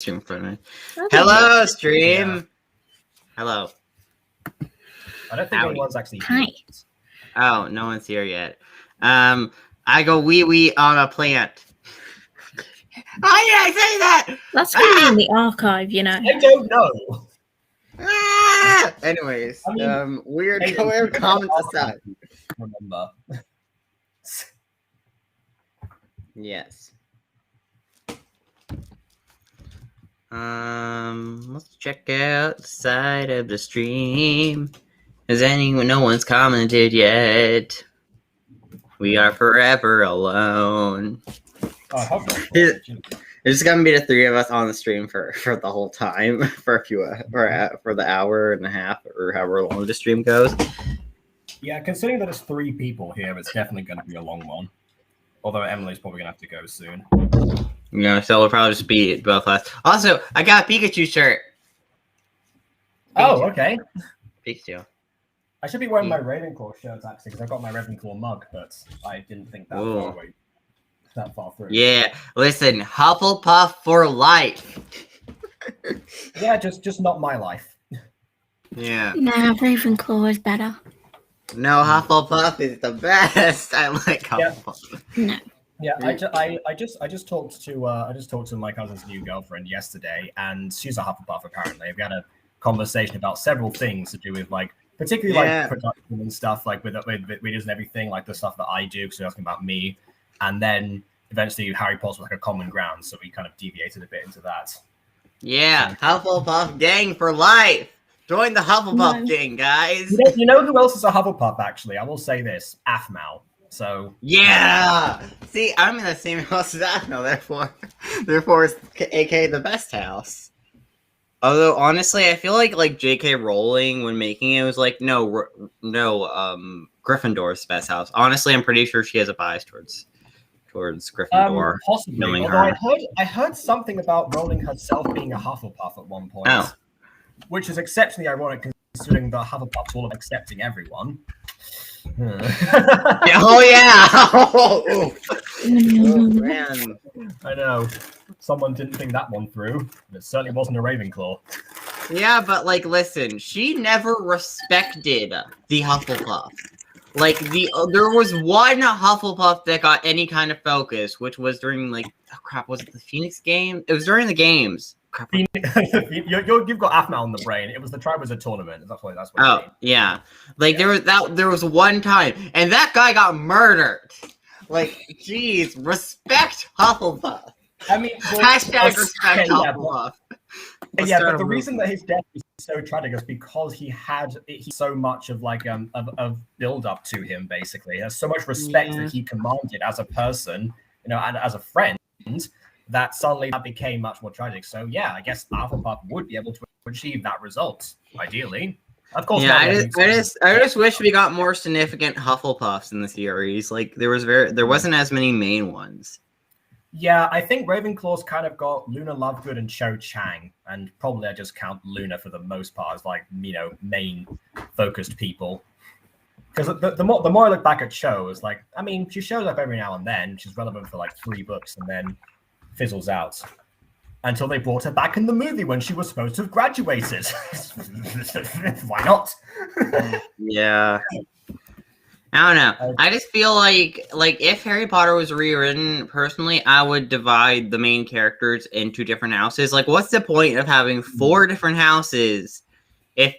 stream for me. Okay. Hello, stream. Yeah. Hello. I don't think Howdy. anyone's actually Hi. here. Oh, no one's here yet. I go wee on a plant. Oh yeah, I say that. That's going to be in the archive, you know. I don't know. Anyways, I mean, weird hey, comments aside. Remember. Yes. Let's check out the side of the stream. Has anyone? No one's commented yet. We are forever alone. Oh, hopefully. It's gonna be the three of us on the stream for the whole time, for a few for the hour and a half or however long the stream goes. Yeah, considering that it's 3 people here, it's definitely going to be a long one. Although Emily's probably going to have to go soon. You know, so we'll probably just be both of us. Also, I got a Pikachu shirt. Oh, okay. Pikachu. I should be wearing my Ravenclaw shirts actually, because I got my Ravenclaw mug, but I didn't think that far through. Yeah, listen, Hufflepuff for life. Yeah, just not my life. Yeah. Nah, Ravenclaw is better. No, Hufflepuff is the best. I like Hufflepuff. No. Yeah, I just talked to my cousin's new girlfriend yesterday, and she's a Hufflepuff apparently. We had a conversation about several things to do with like particularly like production and stuff, like with videos and everything, like the stuff that I do. So asking about me, and then eventually Harry Potter was like a common ground, so we kind of deviated a bit into that. Yeah, Hufflepuff gang for life. Join the Hufflepuff gang, guys. You know who else is a Hufflepuff? Actually, I will say this: Aphmau. So yeah. See, I'm in the same house as Aphmau, therefore, it's aka the best house. Although honestly, I feel like J.K. Rowling when making it was like no, Gryffindor's the best house. Honestly, I'm pretty sure she has a bias towards Gryffindor. Possibly. Knowing Although her. I heard something about Rowling herself being a Hufflepuff at one point. Oh. Which is exceptionally ironic considering the Hufflepuff's all of accepting everyone. Oh yeah! Oh man. I know. Someone didn't think that one through. It certainly wasn't a Ravenclaw. Yeah, but like listen, she never respected the Hufflepuff. Like there was one Hufflepuff that got any kind of focus, which was during like was it the Phoenix game? It was during the games. You've got Aphmau on the brain. It was the Triwizard tournament. That's what. Oh yeah, like there was one time, and that guy got murdered. Like, geez, respect Hufflepuff. I mean, hashtag respect Hufflepuff. Yeah, but the reason that his death is so tragic is because he so much of like of build up to him. Basically, he has so much respect that he commanded as a person, you know, and as a friend. That suddenly that became much more tragic. So yeah, I guess Hufflepuff would be able to achieve that result, ideally. Of course. Yeah, I just wish we got more significant Hufflepuffs in the series. Like there wasn't as many main ones. Yeah, I think Ravenclaw's kind of got Luna Lovegood and Cho Chang, and probably I just count Luna for the most part as like, you know, main focused people. Because the more I look back at Cho, is like, I mean, she shows up every now and then. She's relevant for like 3 books, and then fizzles out until they brought her back in the movie when she was supposed to have graduated. Why not? Yeah. I don't know. I just feel like if Harry Potter was rewritten, personally, I would divide the main characters into different houses. Like, what's the point of having 4 different houses if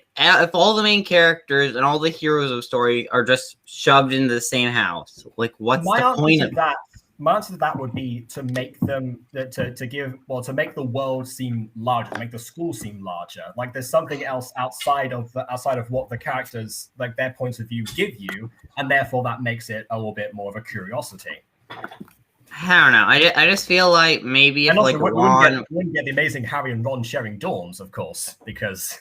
all the main characters and all the heroes of the story are just shoved into the same house? Like, what's the point of that? My answer to that would be to make them to make the world seem larger, to make the school seem larger. Like there's something else outside of what the characters, like their points of view, give you, and therefore that makes it a little bit more of a curiosity. I don't know. I just feel like maybe if also, like we Ron wouldn't get the amazing Harry and Ron sharing dorms, of course, because.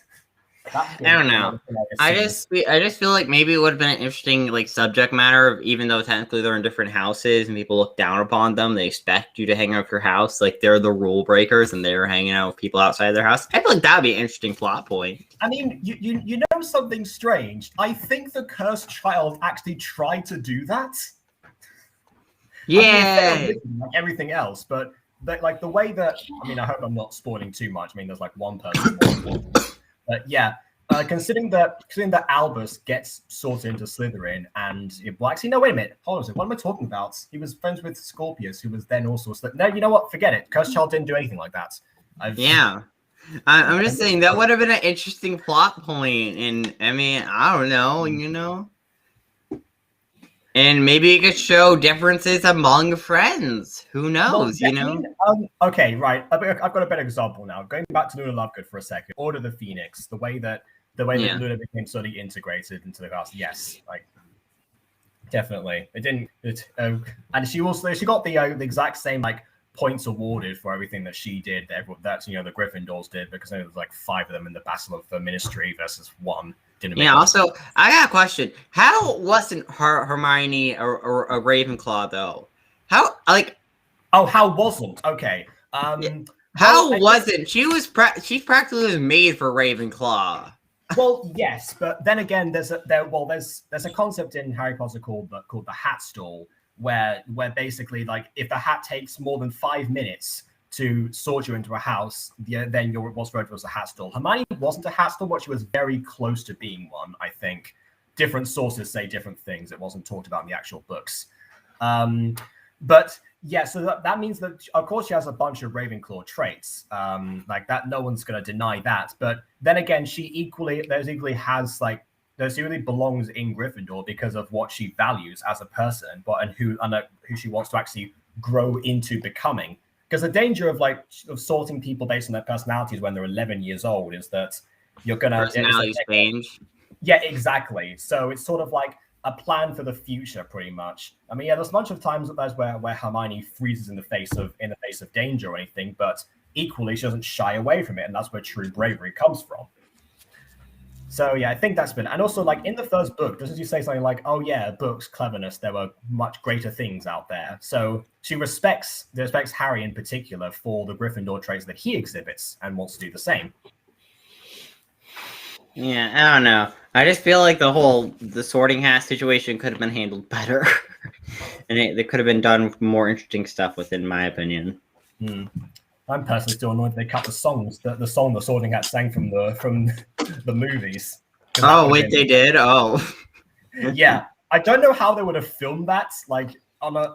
I don't know. I just feel like maybe it would have been an interesting like subject matter, even though technically they're in different houses and people look down upon them. They expect you to hang out with your house, like they're the rule breakers and they're hanging out with people outside their house. I feel like that would be an interesting plot point. I mean, you know something strange? I think the Cursed Child actually tried to do that. Yeah, I mean, like everything else, but like the way that I mean, I hope I'm not spoiling too much. I mean, there's like one person, but yeah. Considering that Albus gets sorted into Slytherin, and well, actually, no, wait a minute, hold on a second. What am I talking about? He was friends with Scorpius, who was then also no. You know what? Forget it. Cursed Child didn't do anything like that. Yeah, I'm just saying that would have been an interesting plot point, and I mean, I don't know, you know, and maybe it could show differences among friends. Who knows, you know? Okay, right. I've got a better example now. Going back to Luna Lovegood for a second. Order of the Phoenix, the way that Luna became suddenly integrated into the cast. Yes, like definitely. It didn't. And she got the exact same like points awarded for everything that she did. That the Gryffindors did, because there was like 5 of them in the Battle of the Ministry versus 1. Also, I got a question. How wasn't Hermione a Ravenclaw though? How wasn't? Okay. How wasn't? She's practically made for Ravenclaw. Well, yes, but then again, there's a concept in Harry Potter called the hat stall, where basically, like, if the hat takes more than 5 minutes to sort you into a house, then you're what's referred to as a hat stall. Hermione wasn't a hat stall, but she was very close to being one, I think. Different sources say different things. It wasn't talked about in the actual books. But yeah, so that means that, of course, she has a bunch of Ravenclaw traits, like that. No one's going to deny that. But then again, she equally belongs in Gryffindor because of what she values as a person, and who she wants to actually grow into becoming. Because the danger of sorting people based on their personalities when they're 11 years old is that you're going to personalities change. Yeah, exactly. So it's sort of like a plan for the future, pretty much. I mean, yeah, there's a bunch of times where Hermione freezes in the face of danger or anything, but equally she doesn't shy away from it, and that's where true bravery comes from. So yeah, I think that's been, and also like in the first book, doesn't she say something like, "Oh yeah, books, cleverness, there were much greater things out there." So she respects Harry in particular for the Gryffindor traits that he exhibits and wants to do the same. Yeah, I don't know. I just feel like the sorting hat situation could have been handled better, and it could have been done with more interesting stuff within my opinion. I'm personally still annoyed they cut the song the Sorting Hat sang from the movies. Oh wait, they did? Oh. Yeah. I don't know how they would have filmed that, like on a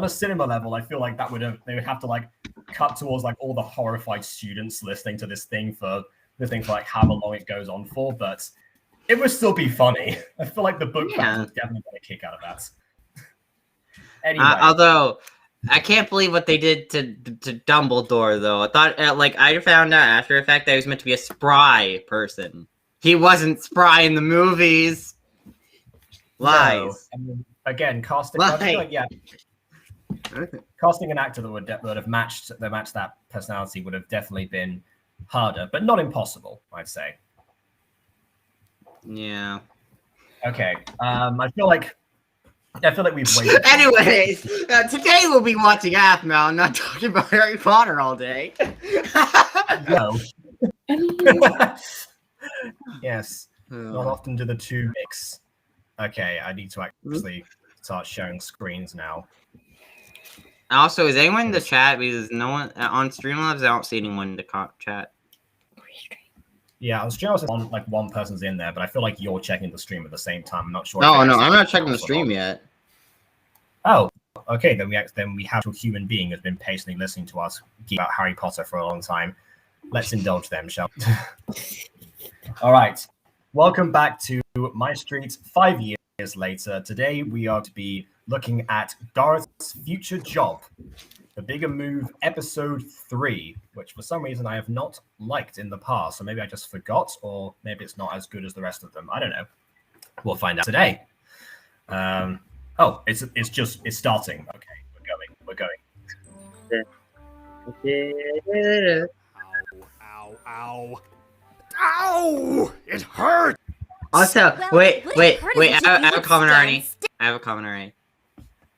cinema level. I feel like they would have to like cut towards like all the horrified students listening to this thing for like however long it goes on for, but it would still be funny. I feel like the book fans would definitely get a kick out of that. Anyway. Although I can't believe what they did to Dumbledore, though. I thought, I found out after the fact that he was meant to be a spry person. He wasn't spry in the movies. Lies. No. I mean, again, casting an actor that would have matched that personality would have definitely been harder, but not impossible, I'd say. Yeah. Okay. I feel like we've waited. Anyways, today we'll be watching Aphmau and not talking about Harry Potter all day. No. Yes. Not often do the two mix. Okay, I need to actually start sharing screens now. Also, is anyone in the chat? Because no one on Streamlabs, I don't see anyone in the chat. Yeah, on Streamlabs, like one person's in there, but I feel like you're checking the stream at the same time. I'm not sure. No, I'm not checking the stream yet. Oh, okay. Then we have a human being who's been patiently listening to us geek about Harry Potter for a long time. Let's indulge them, shall we? All right. Welcome back to MyStreet 5 years later. Today we are to be looking at Garroth's future job, The Bigger Move, Episode 3, which for some reason I have not liked in the past. So maybe I just forgot, or maybe it's not as good as the rest of them. I don't know. We'll find out today. Oh, it's starting. Okay, we're going. Ow! It hurts! Also, wait, I have a comment already.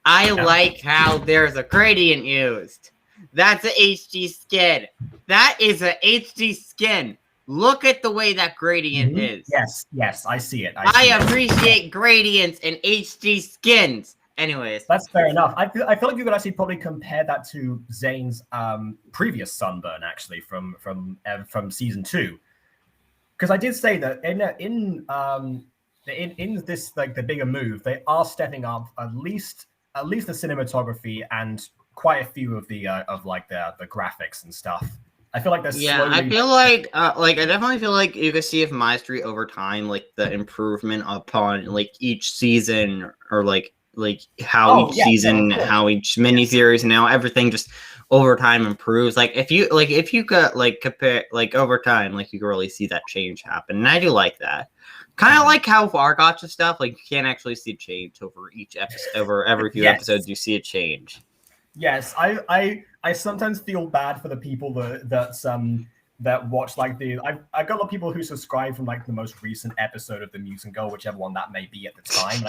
I like how there's a gradient used. That's a HD skin. That is a HD skin. Look at the way that gradient is. Yes, I see it. I appreciate gradients in HD skins. Anyways, That's fair enough. I feel like you could actually probably compare that to Zane's previous sunburn, actually, from season 2. Because I did say that in this like the bigger move, they are stepping up at least the cinematography and quite a few of the graphics and stuff. I feel like they're slowly. I feel like I definitely feel like you could see if MyStreet over time, like the improvement upon like each season or like how season, how each miniseries and now everything just over time improves. Like if you could like compare like over time, like you can really see that change happen. And I do like that. Kind of like how Vargotcha stuff, like you can't actually see change over each episode, over every few episodes you see a change. Yes, I sometimes feel bad for the people that watch like I got a lot of people who subscribe from like the most recent episode of the Mutant Girl, whichever one that may be at the time. And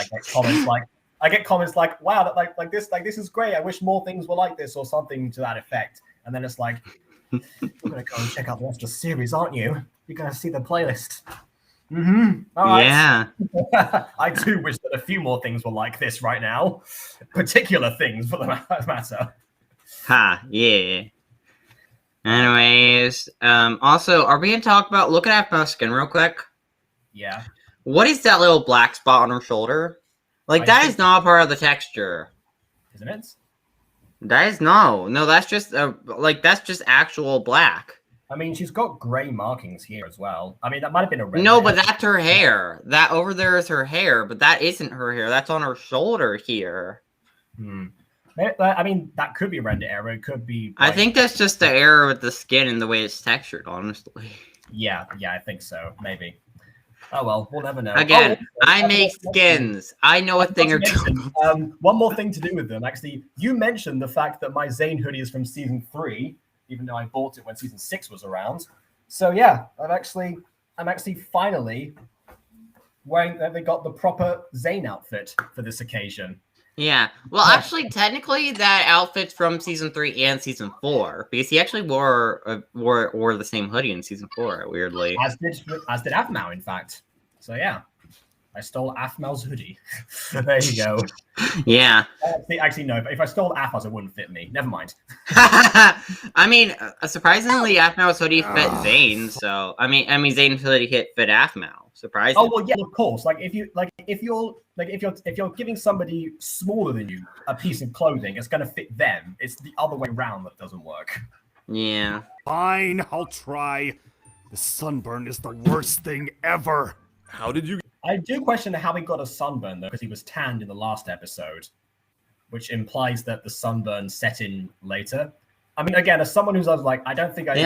I get comments like, wow, that like this is great. I wish more things were like this or something to that effect. And then it's like, you're gonna go and check out the rest of the series, aren't you? You're gonna see the playlist. All right. Yeah. I do wish that a few more things were like this right now. Particular things for the matter. Ha, yeah. Anyways, also, are we gonna talk about looking at my skin real quick? Yeah. What is that little black spot on her shoulder? Like that is not part of the texture. Isn't it? That is no, that's just that's just actual black. I mean, she's got gray markings here as well. I mean, that might have been a red. No, but that's her hair. That over there is her hair, but that isn't her hair. That's on her shoulder here. I mean, that could be a render error. It could be. I think that's just the error with the skin and the way it's textured, honestly. Yeah, I think so. Maybe. Oh well, we'll never know. Again, I make skins. I know a thing or two. One more thing to do with them. Actually, you mentioned the fact that my Zane hoodie is from season 3. Even though I bought it when season 6 was around. So yeah, I'm actually finally wearing. They got the proper Zane outfit for this occasion. Yeah. Well, actually, technically, that outfit's from season 3 and season 4 because he actually wore the same hoodie in season 4. Weirdly, as did Afmau, in fact. So yeah. I stole Afmal's hoodie. There you go. Yeah. Actually, no. If I stole Afmal's, it wouldn't fit me. Never mind. I mean, surprisingly, Afmal's hoodie fit Zane. So I mean, Zane's hoodie fit Afmal. Surprisingly. Oh well, yeah, of course. Like if you're giving somebody smaller than you a piece of clothing, it's gonna fit them. It's the other way around that doesn't work. Yeah. Fine, I'll try. The sunburn is the worst thing ever. How did you? I do question how he got a sunburn, though, because he was tanned in the last episode, which implies that the sunburn set in later. I mean, again, as someone who's like, I don't think I'm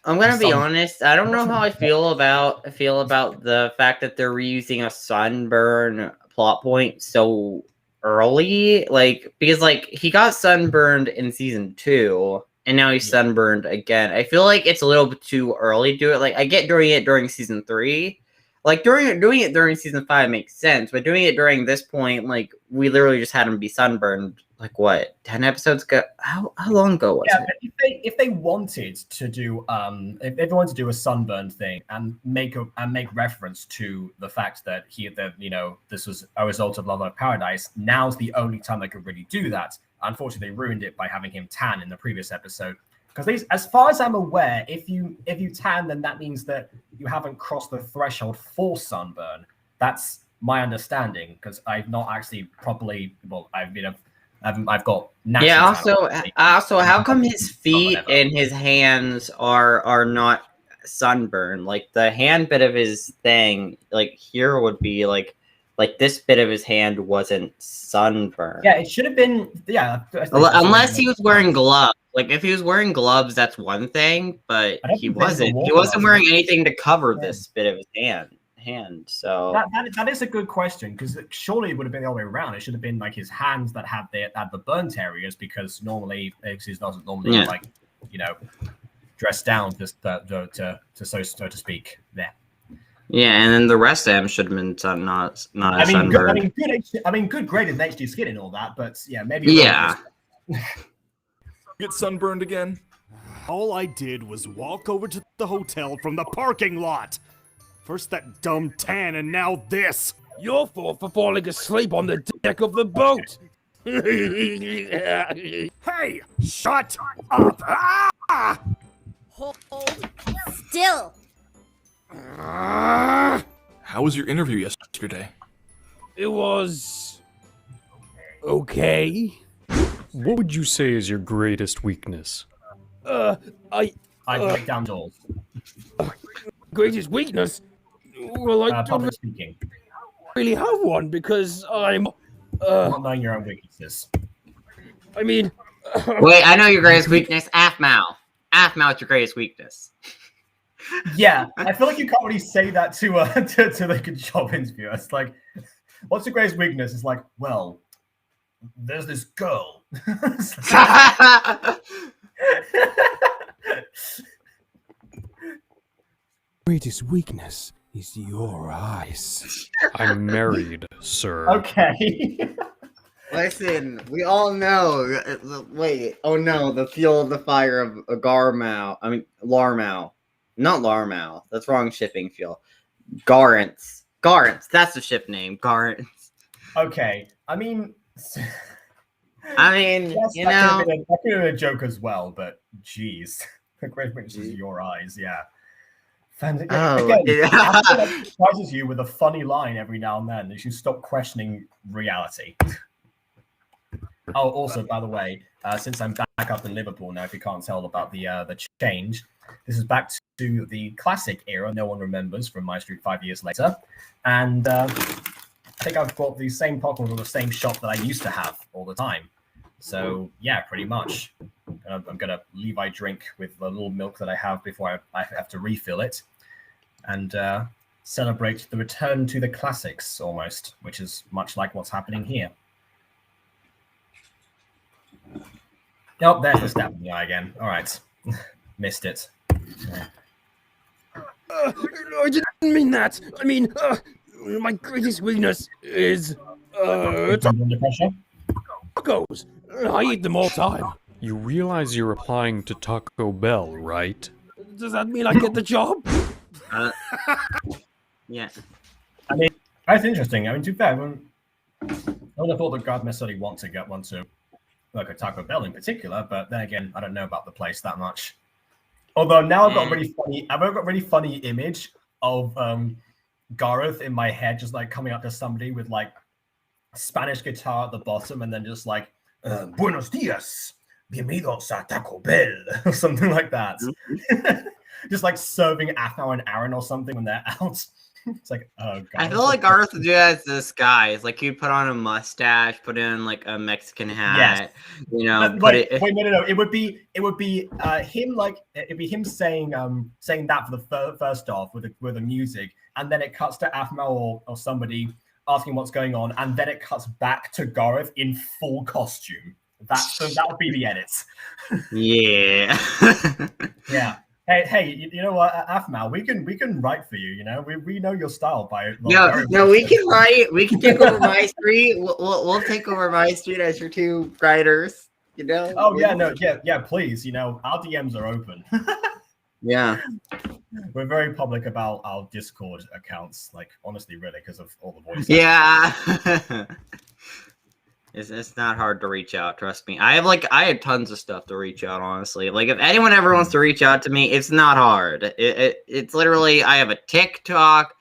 gonna be honest. I don't know how I feel about the fact that they're reusing a sunburn plot point so early, like because like he got sunburned in season 2, and now he's sunburned again. I feel like it's a little bit too early to do it. Like I get doing it during season 3. Like doing it during season 5 makes sense, but doing it during this point, like we literally just had him be sunburned. Like what, 10 episodes ago? How long ago was it? If they wanted to do if they wanted to do a sunburn thing and make reference to the fact that this was a result of Love of Paradise, now's the only time they could really do that. Unfortunately, they ruined it by having him tan in the previous episode. Because as far as I'm aware, if you tan, then that means that you haven't crossed the threshold for sunburn. That's my understanding, because I've not actually properly. Well, I've got natural. Yeah. Also, how come his feet and his hands are not sunburned? Like the hand bit of his thing, like here would be like this bit of his hand wasn't sunburned. Yeah, it should have been. Yeah, unless he was wearing gloves. Like if he was wearing gloves, that's one thing, but he wasn't. He wasn't wearing anything to cover this bit of his hand. So that is a good question, because surely it would have been the other way around. It should have been like his hands that had the burnt areas, because normally he doesn't normally dress down just to so to speak. There. Yeah, and then the rest of them should have been not sunburned. Good graded HD skin and all that, but yeah, maybe. Yeah. Get sunburned again? All I did was walk over to the hotel from the parking lot. First that dumb tan, and now this. Your fault for falling asleep on the deck of the boat. Hey, shut up! Ah! Hold still. Ah! How was your interview yesterday? It was okay. What would you say is your greatest weakness? I break down doors. greatest weakness. Well, I don't Public speaking. really have one because I'm. Not knowing your own weaknesses. I mean. Wait, I know your greatest weakness. Aphmau. Aphmau's your greatest weakness. Yeah, I feel like you can't really say that to like a job interview. It's like, what's your greatest weakness? It's like, well, there's this girl. Greatest weakness is your eyes. I'm married, sir. Okay. Listen, we all know. Wait, oh no, the fuel of the fire of a Garmau. I mean, Larmau. Not Larmau. That's wrong shipping fuel. Garrants. Garrants. That's the ship name. Garrants. Okay. I mean, yes, you know. that could have been a joke as well, but geez. The great weakness is your eyes, yeah. Again, that surprises you with a funny line every now and then. You should stop questioning reality. Oh, also, by the way, since I'm back up in Liverpool now, if you can't tell about the change, this is back to the classic era no one remembers from MyStreet 5 years later. And I think I've got the same popcorn from the same shop that I used to have all the time. So, yeah, pretty much. I'm going to Levi drink with the little milk that I have before I have to refill it. And celebrate the return to the classics, almost, which is much like what's happening here. Oh, there's the stab in the eye again. All right. Missed it. I didn't mean that. I mean, my greatest weakness is Under pressure? tacos. I eat them all the time. You realize you're applying to Taco Bell, right? Does that mean I get the job? Yeah. I mean, that's interesting. I mean, to be fair, I wouldn't have thought that God necessarily want to get one to like a Taco Bell in particular, but then again, I don't know about the place that much. Although now I've got a really funny image of Garroth in my head, just like coming up to somebody with like Spanish guitar at the bottom, and then just like "Buenos dias, bienvenidos a Taco Bell" or something like that. Just like serving Athao and Aaron or something when they're out. It's like, oh god. I feel like Garroth would do that as disguise. Like he'd put on a mustache, put in like a Mexican hat, you know. Wait, no. It would be him like it'd be him saying that for the first off with the music, and then it cuts to Athmau or somebody asking what's going on, and then it cuts back to Garroth in full costume. That would be the edit. Yeah. Yeah. Hey, you know what, Athmau, we can write for you. You know, we know your style by. No, we can write. We can take over MyStreet. We'll take over MyStreet as your two writers. You know. Oh yeah, please. You know, our DMs are open. Yeah. We're very public about our Discord accounts. Like, honestly, really, because of all the voices. Yeah. It's not hard to reach out, trust me. I have tons of stuff to reach out, honestly. Like if anyone ever wants to reach out to me, it's not hard. It's literally I have a TikTok,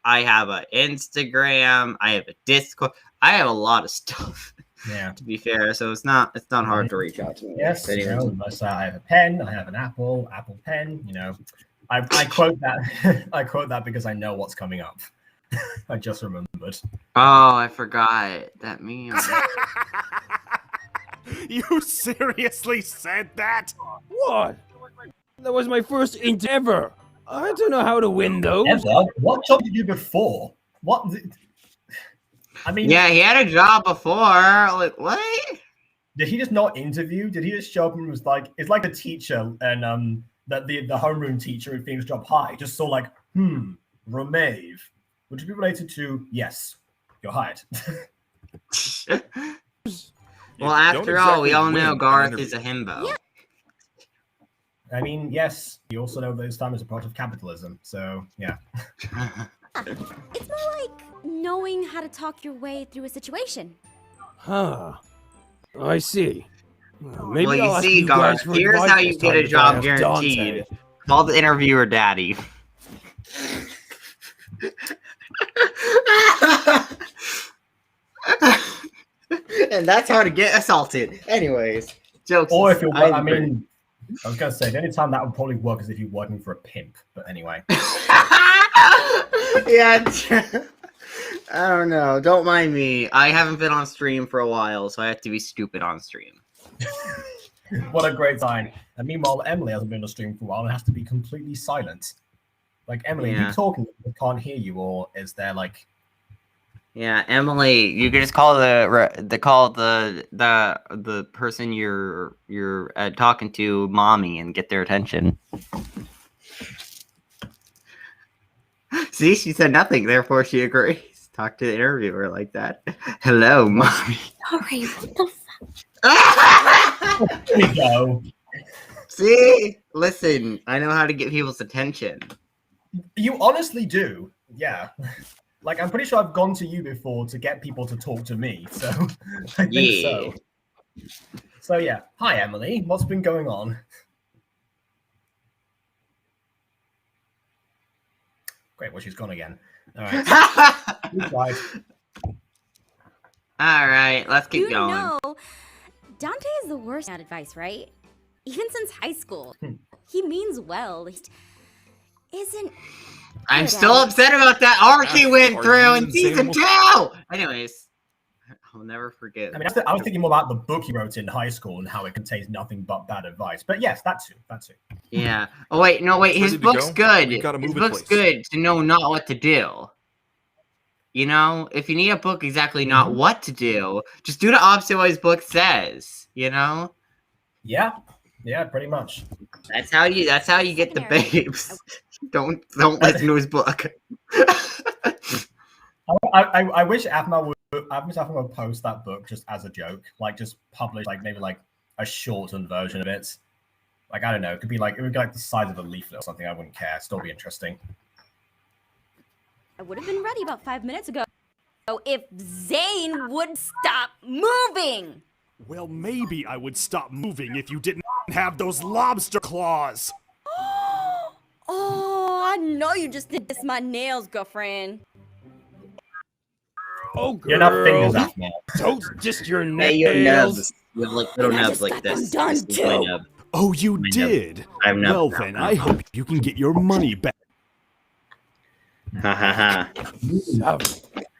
I have an Instagram, I have a Discord. I have a lot of stuff. Yeah. To be fair, so it's not hard to reach out to me. Yes, you know, I have a pen, I have an Apple Pen, you know. I quote that I quote that because I know what's coming up. I just remembered. Oh, I forgot that meme. You seriously said that? What? That was my first endeavor. I don't know how to win those. Ever? What job did you do before? What? I mean, yeah, he had a job before. Like what? Did he just not interview? Did he just show up and was like, it's like a teacher and that the homeroom teacher at Phoenix Job High just saw like, Romaeve. Would you be related to? Yes, you're hired. Well, after all, we all know Garroth is a himbo. Yeah. I mean, yes. You also know that this time is a part of capitalism. So, yeah. It's more like knowing how to talk your way through a situation. Huh. I see. Maybe well, you I'll ask see, you guys Garth, for here's advice how next you get time a that I job have guaranteed. Dante. Call the interviewer daddy. And that's how to get assaulted. Anyways, jokes. Or if you're, I agree. mean, I was gonna say the only time that would probably work is if you're working for a pimp. But anyway. Yeah. I don't know. Don't mind me. I haven't been on stream for a while, so I have to be stupid on stream. What a great sign. And meanwhile, Emily hasn't been on stream for a while and has to be completely silent. Like, Emily, are you talking? I can't hear you, or is there like? Yeah, Emily, you can just call the person you're talking to mommy and get their attention. See, she said nothing, therefore she agrees. Talk to the interviewer like that. Hello, mommy. Sorry, what the There we go. See? Listen, I know how to get people's attention. You honestly do. Yeah. Like, I'm pretty sure I've gone to you before to get people to talk to me. So, I think so. So, yeah. Hi, Emily. What's been going on? Great. Well, she's gone again. All right. All right, let's keep going. You know, Dante is the worst at advice, right? Even since high school. He means well. He isn't. I'm still upset about that arc he went through in season 2! Anyways, I'll never forget. I mean, I was thinking more about the book he wrote in high school and how it contains nothing but bad advice. But yes, that too. Yeah. Oh, wait, no, wait. His book's good. His book's good to know not what to do. You know, if you need a book exactly not what to do, just do the opposite of what his book says, you know? Yeah, pretty much. That's how you get the babes. Don't listen to his book. I wish Aphma would post that book just as a joke, like just publish like maybe like a shortened version of it. Like, I don't know, it would be like the size of a leaflet or something. I wouldn't care. Still be interesting. I would have been ready about 5 minutes ago if Zane would stop moving. Well, maybe I would stop moving if you didn't have those lobster claws. Oh, I know you just did this my nails, girlfriend. Oh, girl. You're not fingers out now. Don't just your nails. Hey, your nubs. You have like little nubs like this. Done This is my too. nub. Oh, you My nub. did? I have nubs Well, now. then, I hope you can get your money back. Ha ha ha.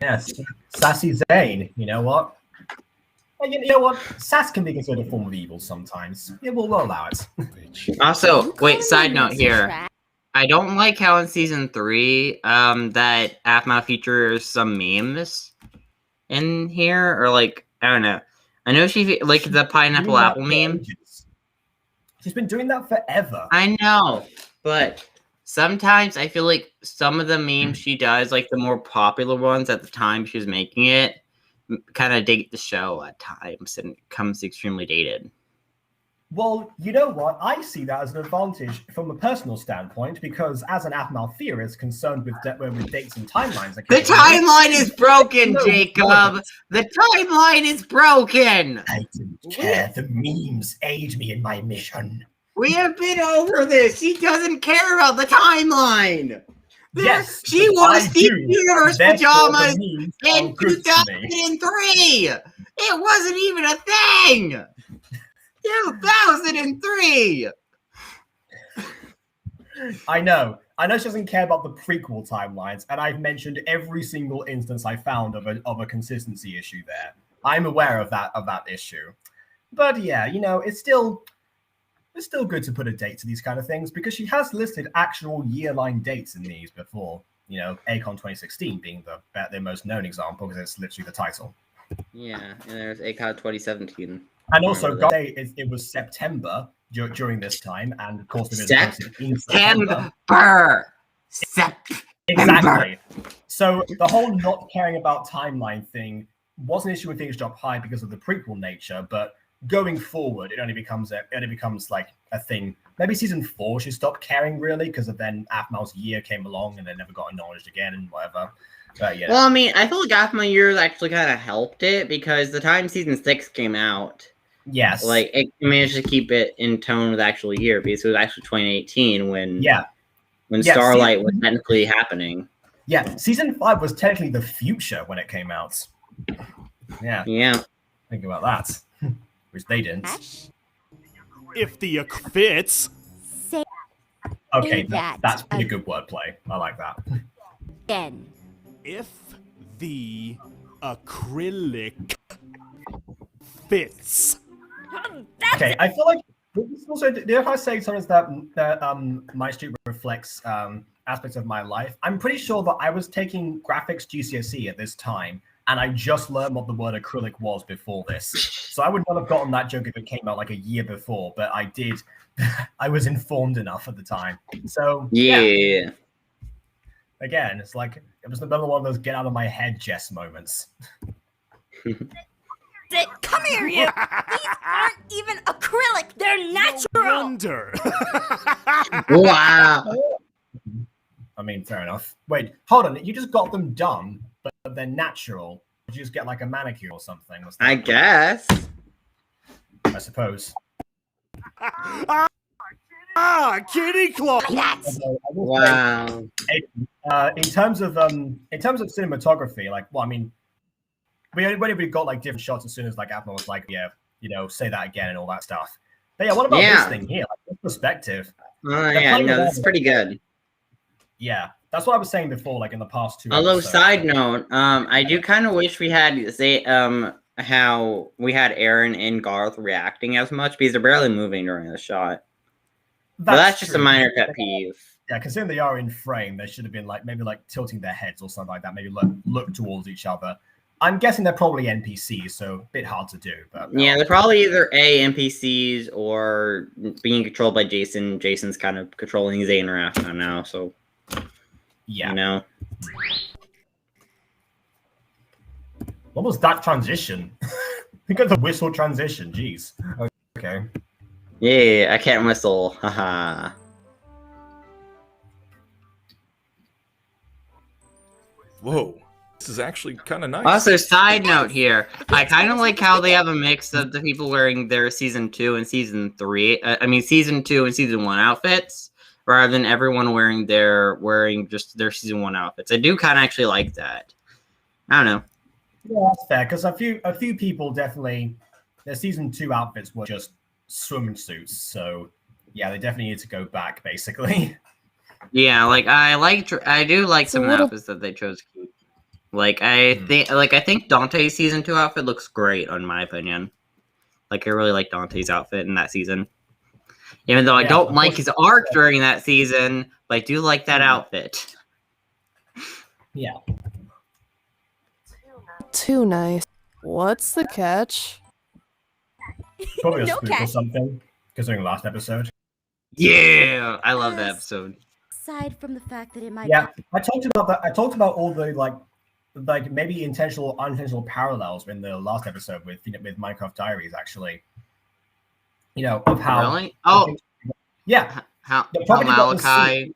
Yes, sassy Zane. You know what? Well, you know what? Sass can be considered a form of evil sometimes. Yeah, we'll allow it. Also, wait, side note here. I don't like how in season 3, that Aphma features some memes in here, or like, I don't know. I know she, like, the pineapple apple meme. She's been doing that forever. I know, but sometimes I feel like some of the memes she does, like the more popular ones at the time she was making it, kind of date the show at times and it becomes extremely dated. Well, you know what? I see that as an advantage from a personal standpoint because as an Aphma theorist concerned with dates and timelines... The timeline is broken, Jacob! The timeline is broken! I didn't care. The memes aid me in my mission. We have been over this! He doesn't care about the timeline! Yes, she wore Steve Universe pajamas in 2003! It wasn't even a thing! 2003! I know she doesn't care about the prequel timelines, and I've mentioned every single instance I found of a consistency issue there. I'm aware of that issue. But yeah, you know, it's still good to put a date to these kind of things because she has listed actual year-line dates in these before. You know, Acon 2016 being the most known example because it's literally the title. Yeah, and there's Acon 2017. And also, it was September during this time, and of course, September. Exactly. So the whole not caring about timeline thing was an issue when things drop high because of the prequel nature, but going forward, it only becomes like a thing. Maybe season 4 she stopped caring really because of then Aphma's year came along and they never got acknowledged again and whatever. Yeah. Well, I mean, I feel like Aphmau years actually kind of helped it because the time season 6 came out, Yes. like it managed to keep it in tone with actual year because it was actually 2018 when Starlight was technically happening. Yeah, season 5 was technically the future when it came out. Yeah. Yeah. Think about that. Which they didn't. If the fits. Say Okay, that that's pretty good wordplay. I like that. again. If the acrylic fits. Okay, I feel like also, if I say sometimes that MyStreet reflects aspects of my life, I'm pretty sure that I was taking graphics GCSE at this time, and I just learned what the word acrylic was before this. So I would not have gotten that joke if it came out like a year before, but I did. I was informed enough at the time. So yeah. Again, it's like it was another one of those get out of my head Jess moments. Come here, you! These aren't even acrylic, they're natural! No wonder. Wow. I mean, fair enough. Wait, hold on. You just got them done, but they're natural. Did you just get like a manicure or something? I guess. I suppose. Kitty claw. Wow. In terms of cinematography, like, well, I mean, we got like different shots as soon as like Apple was like, yeah, say that again and all that stuff. But yeah, what about this thing here? Like, this perspective. Yeah, no, this is pretty good. Yeah, that's what I was saying before, like in the past 2 Although, episodes. side note, I do kind of wish we had how we had Aaron and Garth reacting as much because they're barely moving during the shot. But that's just a minor pet peeve. Yeah, considering they are in frame, they should have been like maybe like tilting their heads or something like that. Maybe look towards each other. I'm guessing they're probably NPCs, so a bit hard to do. But yeah, they're probably either NPCs or being controlled by Jason. Jason's kind of controlling Zane or Aphmau now, so yeah, you know. What was that transition? Think of the whistle transition. Jeez. Okay. Yeah, I can't whistle. Haha. Whoa. This is actually kind of nice. Also, side note here, I kind of like how they have a mix of the people wearing their season 2 and season 3. Season 2 and season 1 outfits, rather than everyone wearing just their season 1 outfits. I do kind of actually like that. I don't know. Yeah, that's fair because a few people definitely their season 2 outfits were just swimsuits. So yeah, they definitely need to go back basically. Yeah, like I do like some outfits that they chose to keep. Like I think Dante's season 2 outfit looks great in my opinion. Like I really like Dante's outfit in that season. Even though I don't like his arc during that season, but I do like that outfit. Yeah. Too nice. What's the catch? Probably a spook or something, considering last episode. Yeah, I love that episode. Aside from the fact that it might I talked about that. I talked about all the like maybe intentional or unintentional parallels in the last episode with Minecraft Diaries, actually. Of how really? how Malachi.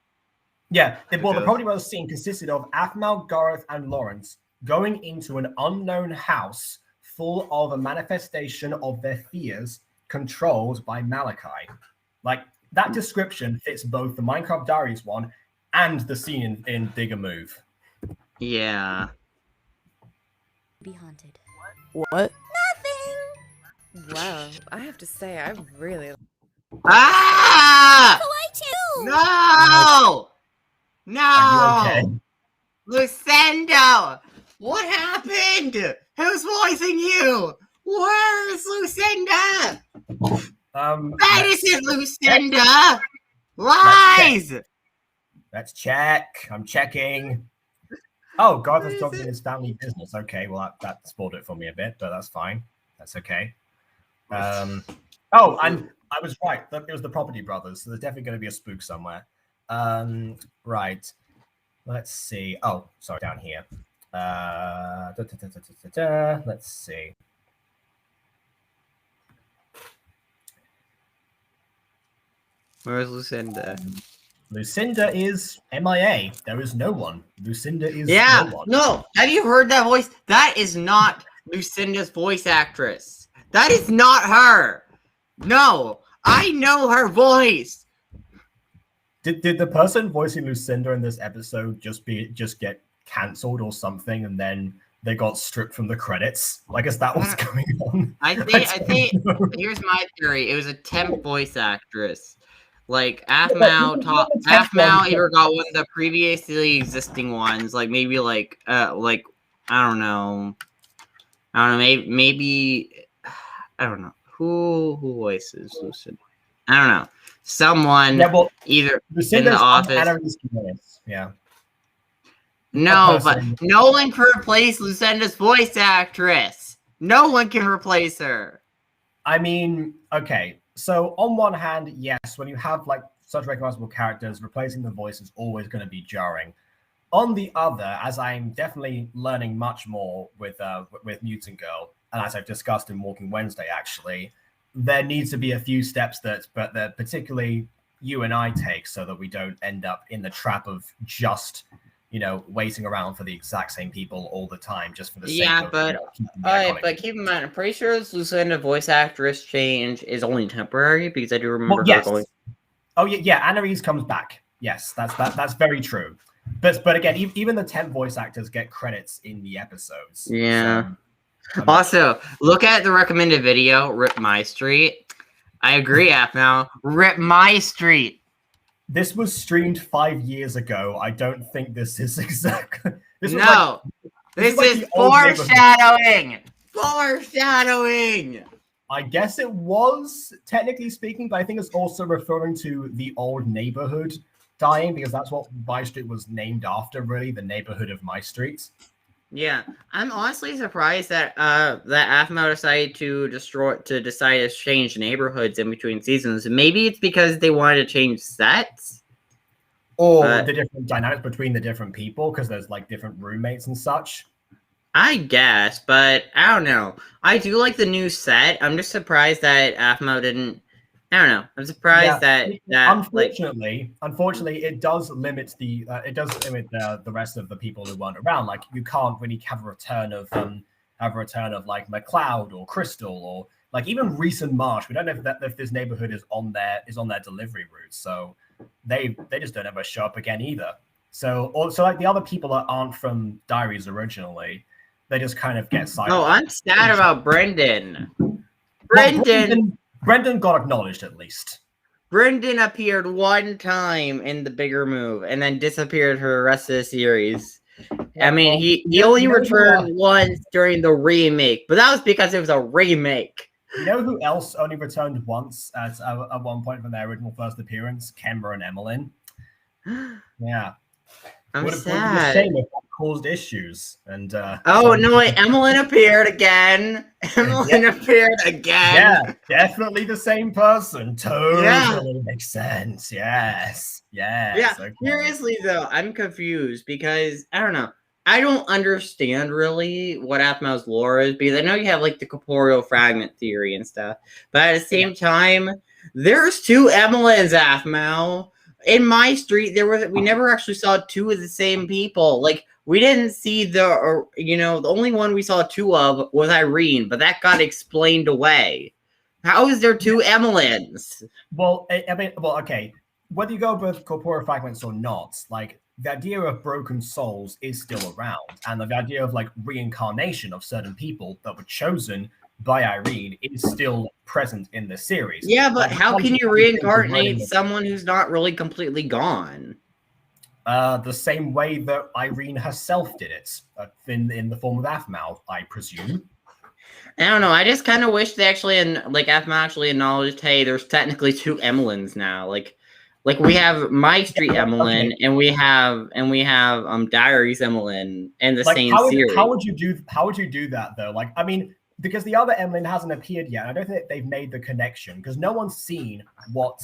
The Property Brothers scene consisted of Aphmau, Garroth, and Lawrence going into an unknown house full of a manifestation of their fears controlled by Malachi. Like, that description fits both the Minecraft Diaries one and the scene in Digger Move. Yeah. be haunted. What? Nothing! Wow, I have to say, I really... Ah! I too! No! No! Are you okay? Lucinda! What happened? Who's voicing you? Where is Lucinda? That isn't Lucinda! Lies! Let's check. I'm checking. Oh, God, that's talking in his family business. Okay, well, that spoiled it for me a bit, but that's fine. That's okay. And I was right. It was the Property Brothers, so there's definitely going to be a spook somewhere. Right. Let's see. Oh, sorry, down here. Let's see. Where's Lucinda? Lucinda is MIA. There is no one. Lucinda is Yeah, no one. no. Have you heard that voice? That is not Lucinda's voice actress. That is not her. No, I know her voice. Did the person voicing Lucinda in this episode just get cancelled or something, and then they got stripped from the credits? Like, is that what's going on? I think. Here's my theory. It was a temp voice actress. Like Afmao either got one of the previously existing ones, like maybe like I don't know, maybe I don't know who voices Lucinda. I don't know, someone either in the office. Yeah. No, but no one can replace Lucinda's voice actress. No one can replace her. I mean, okay. So on one hand, yes, when you have like such recognizable characters, replacing the voice is always going to be jarring. On the other, as I'm definitely learning much more with Mutant Girl, and as I've discussed in Walking Wednesday, actually, there needs to be a few steps that particularly you and I take, so that we don't end up in the trap of just waiting around for the exact same people all the time, just for the sake of but keep in mind, I'm pretty sure this Lucinda voice actress change is only temporary, because I do remember her going. Oh yeah, Annalise comes back. Yes, that's very true. But again, even the temp voice actors get credits in the episodes. Yeah. So, also, look at the recommended video, Rip MyStreet. I agree, Afmao. Rip MyStreet. This was streamed 5 years ago. I don't think this is exactly. This is foreshadowing. Foreshadowing. I guess it was, technically speaking, but I think it's also referring to the old neighborhood dying, because that's what MyStreet was named after, really, the neighborhood of MyStreet. Yeah, I'm honestly surprised that Afmao decided to change neighborhoods in between seasons. Maybe it's because they wanted to change sets, or the different dynamics between the different people, because there's like different roommates and such. I guess, but I don't know. I do like the new set. I'm just surprised that Afmao didn't. I don't know. I'm surprised that unfortunately, it does limit the rest of the people who weren't around. Like, you can't really have a return of like McLeod or Crystal, or like even Reese and Marsh. We don't know if this neighborhood is on their delivery route, so they just don't ever show up again either. So like the other people that aren't from Diaries originally, they just kind of get sidelined. Oh, I'm sad about Brendan. Brendan got acknowledged, at least. Brendan appeared one time in the bigger move and then disappeared for the rest of the series. Yeah, I mean, he only returned once during the remake, but that was because it was a remake. You know who else only returned once at one point from their original first appearance? Kemba and Emmeline. Yeah. I'm would sad. Be a shame if that caused issues. And Emmeline appeared again. Emmeline appeared again. Yeah, definitely the same person. Totally makes sense. Yes. Yeah. Okay. Seriously though, I'm confused because I don't know. I don't understand really what Afmao's lore is, because I know you have like the corporeal fragment theory and stuff, but at the same time, there's two Emmelyns, Afmao. In MyStreet, we never actually saw two of the same people. Like, we didn't see the only one we saw two of was Irene, but that got explained away. How is there two Emmelyns? Well, okay. Whether you go with corporeal fragments or not, like, the idea of broken souls is still around, and the idea of like reincarnation of certain people that were chosen by Irene is still present in the series. Yeah, but how can you reincarnate someone who's not really completely gone? The same way that Irene herself did it, in the form of Afmao, I presume. I don't know. I just kind of wish they actually, Afmao actually acknowledged, hey, there's technically two Emmelyns now. Like we have MyStreet Emmeline, and we have Diaries Emmeline in the same series. How would you do that though? Like, I mean, because the other Emmeline hasn't appeared yet. I don't think they've made the connection, because no one's seen what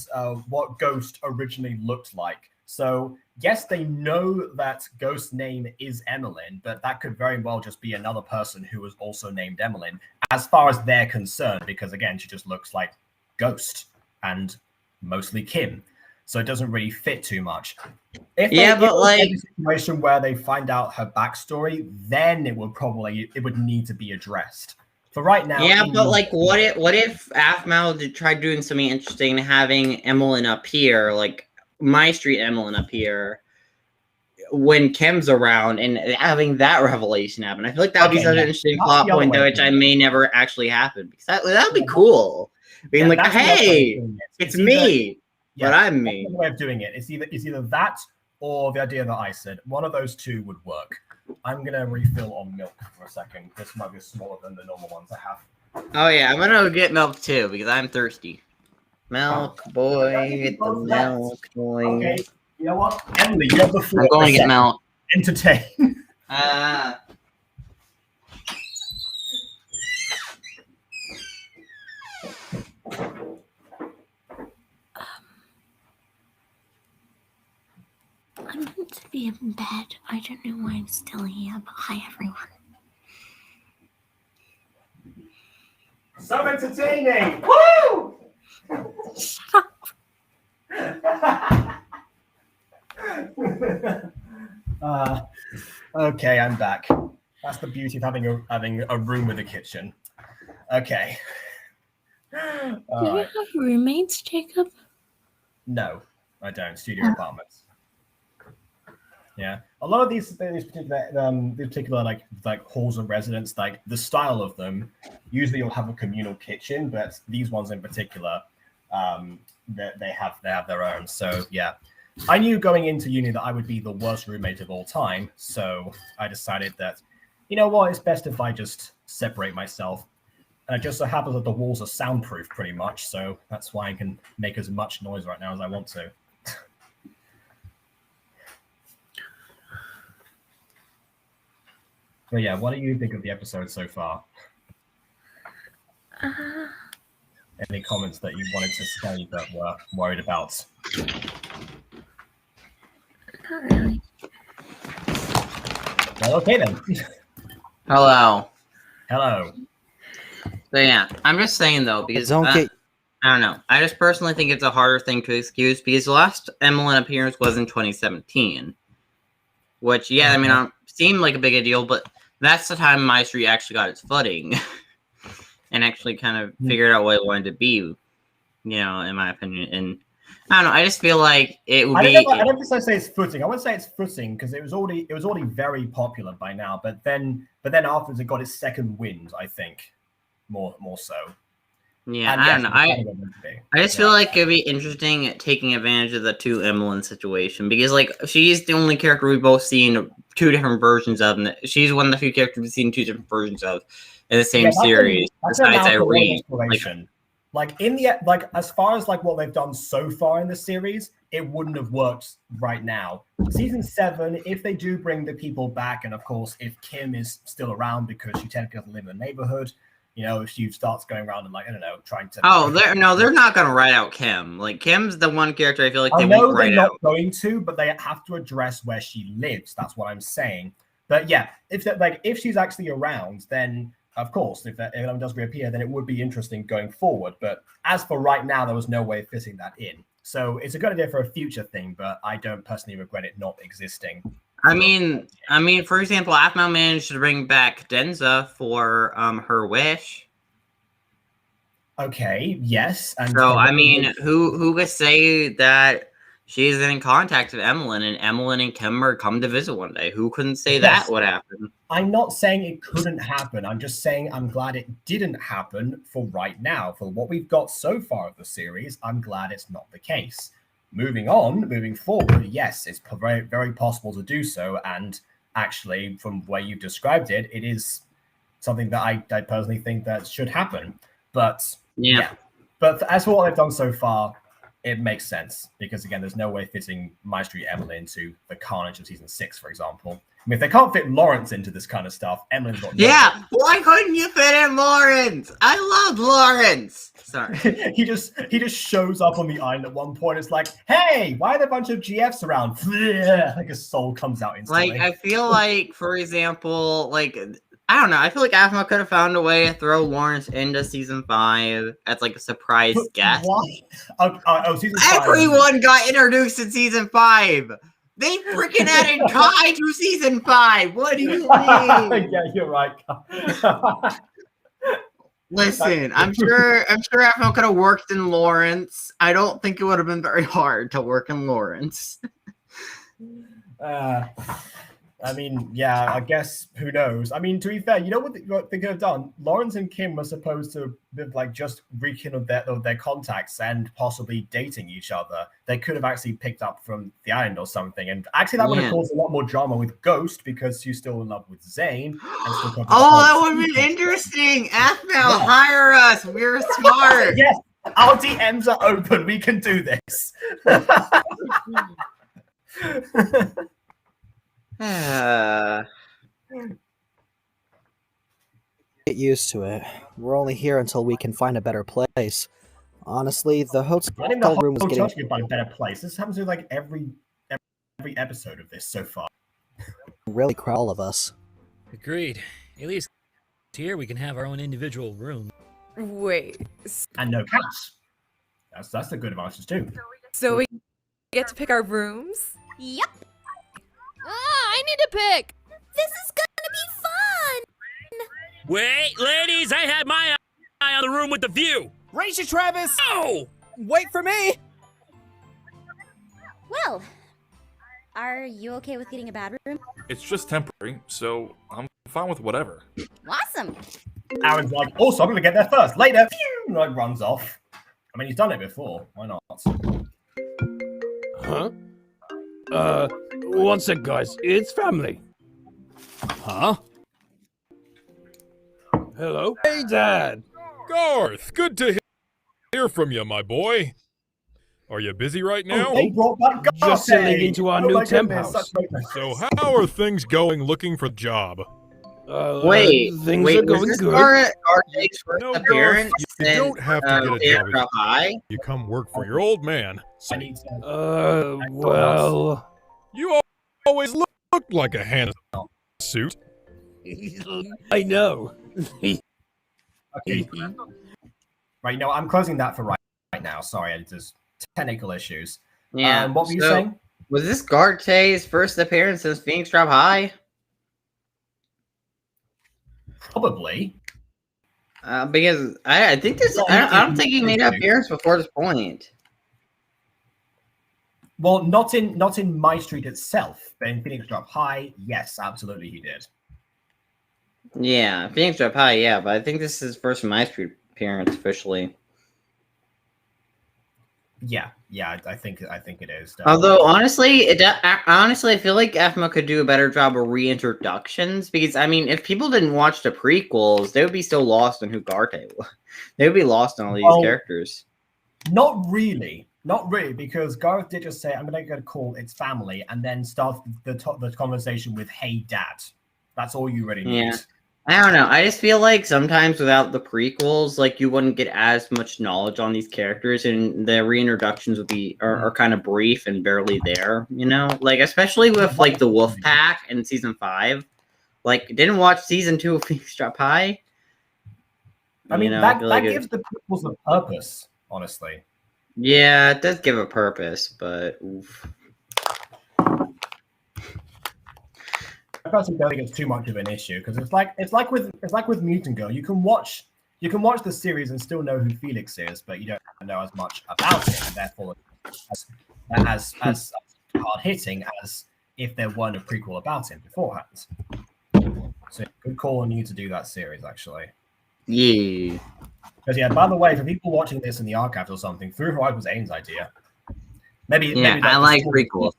Ghost originally looked like. So yes, they know that Ghost's name is Emmeline, but that could very well just be another person who was also named Emmeline, as far as they're concerned, because again, she just looks like Ghost and mostly Kim. so it doesn't really fit too much. If but like a situation where they find out her backstory, then it would need to be addressed. For right now, yeah, but like, what if Aphmau tried doing something interesting, having Emmeline up here, like MyStreet Emmeline up here, when Kim's around, and having that revelation happen? I feel like that would be such an interesting plot point, which I may never actually happen, because that would be cool. Being like, hey, it's me, but I'm me. That's the way of doing it. It's either that or the idea that I said. One of those two would work. I'm gonna refill on milk for a second. This might be smaller than the normal ones I have. Oh yeah, I'm gonna go get milk too because I'm thirsty. Milk, boy, get the milk, boy. Okay, you know what, Emily, you have the floor. I'm going to get milk. Entertain. I'm meant to be in bed. I don't know why I'm still here, but hi everyone. So entertaining! Woo! Shut up. Okay, I'm back. That's the beauty of having a room with a kitchen. Okay. Do you have roommates, Jacob? No, I don't. Studio apartments. Yeah, a lot of these particular like halls of residence, like the style of them, usually you'll have a communal kitchen, but these ones in particular, they have their own. So yeah, I knew going into uni that I would be the worst roommate of all time. So I decided that, you know what, it's best if I just separate myself. And it just so happens that the walls are soundproof pretty much, so that's why I can make as much noise right now as I want to. But yeah, what do you think of the episode so far? Any comments that you wanted to say that were worried about? Not really. Well, okay then. Hello. Hello. So yeah, I'm just saying though, because I don't know. I just personally think it's a harder thing to excuse because the last Emmeline appearance was in 2017, which I mean, it seemed like a big deal, but that's the time MyStreet actually got its footing and actually kind of figured out what it wanted to be, you know, in my opinion. And I don't know. I just feel like it would be. I don't think I say it's footing. I wouldn't say it's footing because it was already very popular by now. But then afterwards, it got its second wind. I think more so. Yeah, I don't know. I just feel like it'd be interesting taking advantage of the two Emmeline situation because, like, she's the only character we've both seen two different versions of, and she's one of the few characters we've seen two different versions of in the same series. Besides Irene, as far as like what they've done so far in the series, it wouldn't have worked right now. Season 7, if they do bring the people back, and of course, if Kim is still around because she technically doesn't live in the neighborhood. You know, if she starts going around and trying to. Oh, they're not gonna write out Kim. Like Kim's the one character I feel like I know they're not going to, but they have to address where she lives. That's what I'm saying. But yeah, if she's actually around, then of course, if anyone does reappear, then it would be interesting going forward. But as for right now, there was no way of fitting that in. So it's a good idea for a future thing, but I don't personally regret it not existing. I mean, for example, Aphmau managed to bring back Denza for her wish. Okay, yes. And so I mean, who could say that she's in contact with Emmeline and Emmeline and Kim are come to visit one day? Who couldn't say that would happen? I'm not saying it couldn't happen. I'm just saying I'm glad it didn't happen for right now. For what we've got so far of the series, I'm glad it's not the case. Moving forward, yes, it's very, very possible to do so. And actually, from where you've described it, it is something that I personally think that should happen. But yeah. But as for what they've done so far, it makes sense. Because again, there's no way fitting MyStreet Emily into the carnage of season 6, for example. I mean, if they can't fit Lawrence into this kind of stuff, Emily's got why couldn't you fit in Lawrence? I love Lawrence. Sorry. he just shows up on the island at one point. It's like, hey, why are there a bunch of GFs around? Like a soul comes out instantly. Like, I feel like, for example, like I don't know. I feel like Aphma could have found a way to throw Lawrence into season 5 as like a surprise guest. Why? Season 5. Everyone got introduced in season 5. They freaking added Kai to season 5. What do you mean? Yeah, you're right. Listen, I'm sure Aphma could have worked in Lawrence. I don't think it would have been very hard to work in Lawrence. I mean, yeah, I guess, who knows? I mean, to be fair, you know what they could have done? Lawrence and Kim were supposed to have, like, just rekindled their contacts and possibly dating each other. They could have actually picked up from the island or something. And actually, that would have caused a lot more drama with Ghost because she's still in love with Zane. That would have been interesting. Aphma, hire us. We're smart. Yes, our DMs are open. We can do this. Get used to it. We're only here until we can find a better place. Honestly, the hotel room was getting a better place. This happens with like every episode of this so far. Really crowd all of us. Agreed. At least here we can have our own individual room. Wait. And no cats. That's the good advantage too. So we get to pick our rooms? Yep. I need to pick. This is gonna be fun. Wait, ladies, I had my eye on the room with the view. Race you, Travis. Oh! Wait for me. Well, are you okay with getting a bad room? It's just temporary, so I'm fine with whatever. Awesome. Aaron's like, also, I'm gonna get there first. Later. And like runs off. I mean, he's done it before. Why not? Huh? One sec, guys. It's family. Huh? Hello? Hey, Dad! Garth, good to hear from you, my boy. Are you busy right now? They brought back Garth. Just settling into our new temp house. So how are things going looking for a job? Things are going good. No, appearance you don't have to get a job. High? You come work for your old man. Well... You always look like a hand suit. I know. Okay. Right, no, I'm closing that for right now. Sorry, there's technical issues. Yeah. What were you saying? Was this Garte's first appearance since Phoenix Drop High? Probably. Because I think this. I don't think he made an appearance before this point. Well, not in MyStreet itself, but in Phoenix Drop High, yes, absolutely he did. Yeah, Phoenix Drop High, yeah, but I think this is his first MyStreet appearance officially. Yeah, I think it is. Definitely. Although honestly, I feel like Aphma could do a better job of reintroductions because I mean, if people didn't watch the prequels, they would be still lost on who Garte was. They would be lost on all these characters. Not really, because Garroth did just say, "I'm going to get a call. It's family," and then start the conversation with, "Hey, Dad." That's all you really need. Yeah. I don't know. I just feel like sometimes without the prequels, like you wouldn't get as much knowledge on these characters, and the reintroductions would be are kind of brief and barely there. You know, like especially with like the Wolf Pack in season 5. Like, didn't watch season 2 of Phoenix Drop High. I mean, that gives the prequels a purpose, honestly. Yeah, it does give a purpose, but oof. I personally don't think it's too much of an issue because it's like with Mutant Girl. You can watch the series and still know who Felix is, but you don't know as much about him, and therefore as hard hitting as if there weren't a prequel about him beforehand. So good call on you to do that series, actually. Yeah. Because yeah, by the way, for people watching this in the archives or something, Through Horizon was Aim's idea. Maybe I like prequels.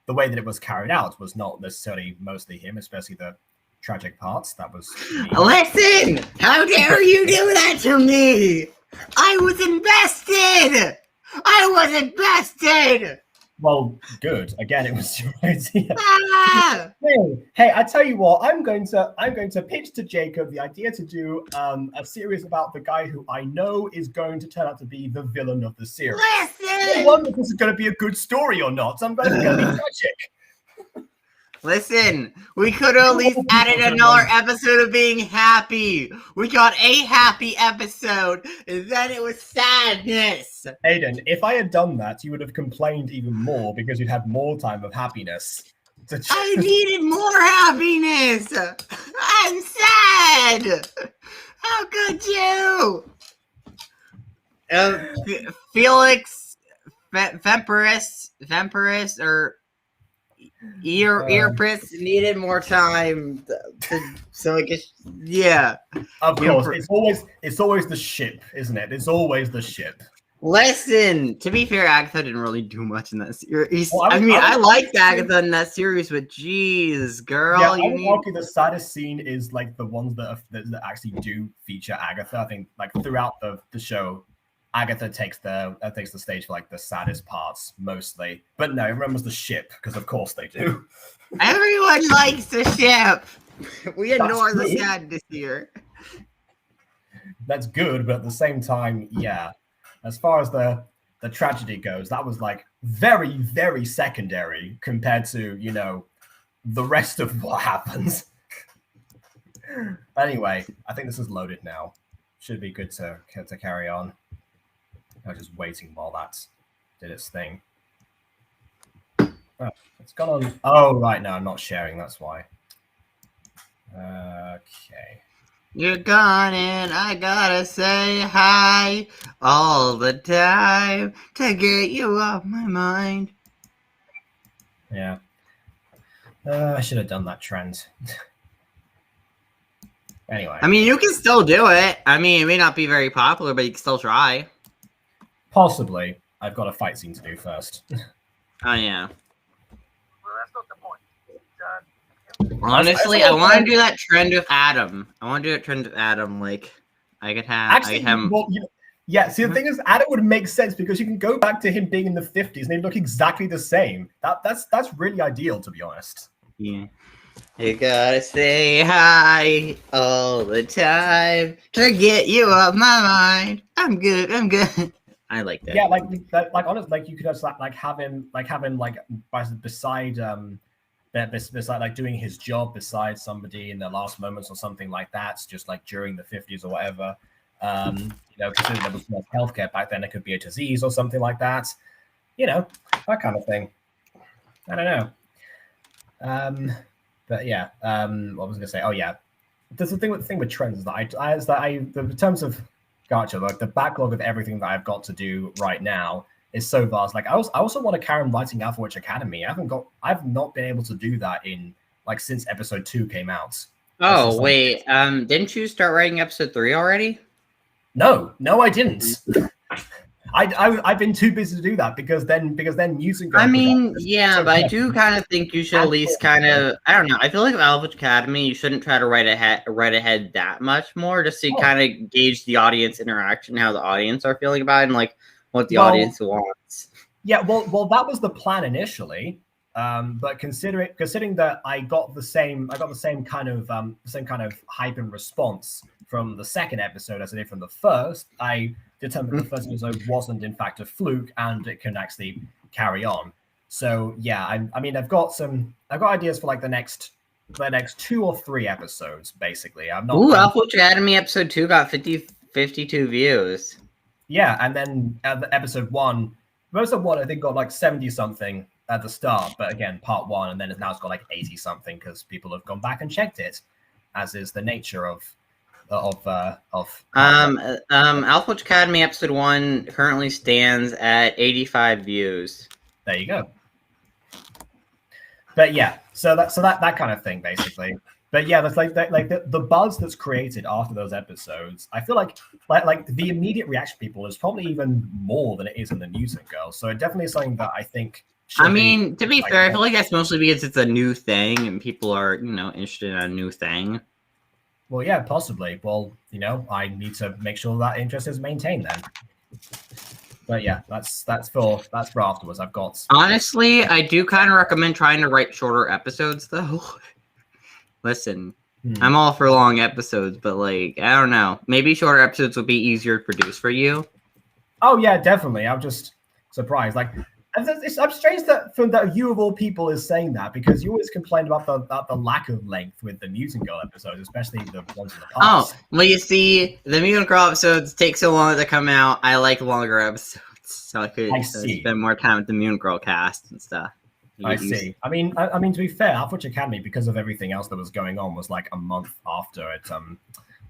The way that it was carried out was not necessarily mostly him, especially the tragic parts. That was me. Listen! How dare you do that to me? I was invested! Well, good. Again, it was your idea. Ah! Hey, I tell you what, I'm going to pitch to Jacob the idea to do a series about the guy who I know is going to turn out to be the villain of the series. Listen! I wonder if this is going to be a good story or not. I'm going to be tragic. Listen, we could have at least added another episode of being happy. We got a happy episode, and then it was sadness. Aiden, if I had done that, you would have complained even more because you'd had more time of happiness. I needed more happiness. I'm sad. How could you? Felix, Vampiris, or Earpris needed more time so I guess Of course, it's always the ship, isn't it? It's always the ship. Listen, to be fair, Agatha didn't really do much in that series. Well, I liked Agatha in that series, but jeez, girl, Yeah, I would argue the saddest scene is like the ones that actually do feature Agatha. I think like throughout the show, Agatha takes the stage for like the saddest parts mostly. But no, everyone was the ship because of course they do. Everyone likes the ship. We ignore the true. sadness here. That's good, but at the same time, yeah. As far as the tragedy goes, that was like very, very secondary compared to, you know, the rest of what happens. Anyway, I think this is loaded now. Should be good to carry on. I'm just waiting while that did its thing. Oh, it's gone on. Oh, right, no, I'm not sharing, that's why. Okay. You're gone and I gotta say hi all the time to get you off my mind. Yeah. I should have done that trend. Anyway. I mean, you can still do it. I mean, it may not be very popular, but you can still try. Possibly. I've got a fight scene to do first. Oh, yeah. Honestly, I want to do that trend with Adam. Like, I could have... Actually, well, yeah, see, the thing is, Adam would make sense because you can go back to him being in the 50s and they look exactly the same. That's really ideal, to be honest. Yeah. You gotta say hi all the time to get you off my mind. I'm good. I like that. Yeah, like honestly, like you could just like have him beside like doing his job beside somebody in their last moments or something like that, just like during the 50s or whatever. You know, considering there was no healthcare back then, it could be a disease or something like that. You know, that kind of thing. I don't know. But yeah, what was I gonna say? Oh yeah, there's the thing with trends is that in terms of Gacha, like the backlog of everything that I've got to do right now is so vast. Like I also want to carry on writing Alpha Witch Academy. I've not been able to do that in like since episode 2 came out. Oh wait, didn't you start writing episode 3 already? No, I didn't. I've been too busy to do that because then music. I mean, yeah, but I do kind of think you should at least kind of, I don't know. I feel like with Alpha Academy, you shouldn't try to write ahead that much more, just to kind of gauge the audience interaction, how the audience are feeling about it, and like what the audience wants. Yeah, well, that was the plan initially. But considering that I got the same kind of hype and response from the second episode as I did from the first, I determined the first episode wasn't in fact a fluke and it can actually carry on. So yeah, I mean I've got ideas for like the next 2 or 3 episodes basically. I'm not. Ooh, Alpha Academy episode 2 got 52 views. Yeah, and then episode 1 I think got like 70 something at the start, but again part 1, and then now it's got like 80 something because people have gone back and checked it, as is the nature of Alpha Academy episode 1 currently stands at 85 views. There you go. But yeah, so that kind of thing basically. But yeah, that's like the buzz that's created after those episodes. I feel like the immediate reaction of people is probably even more than it is in the news and girls. So it definitely is something that I think. I mean, to be fair, I feel like that's mostly because it's a new thing and people are, interested in a new thing. Well, yeah, possibly. Well, I need to make sure that interest is maintained then. But yeah, that's for afterwards. I've got. Honestly, I do kind of recommend trying to write shorter episodes, though. Listen, I'm all for long episodes, but like, I don't know. Maybe shorter episodes would be easier to produce for you. Oh yeah, definitely. I'm just surprised. Like, I'm strange that you of all people is saying that, because you always complain about the lack of length with the Mutant Girl episodes, especially the ones in the past. Oh, well, you see, the Mutant Girl episodes take so long to come out. I like longer episodes, so I could spend more time with the Mutant Girl cast and stuff. I see. I mean, to be fair, Half-Witch Academy, because of everything else that was going on, was like a month after it,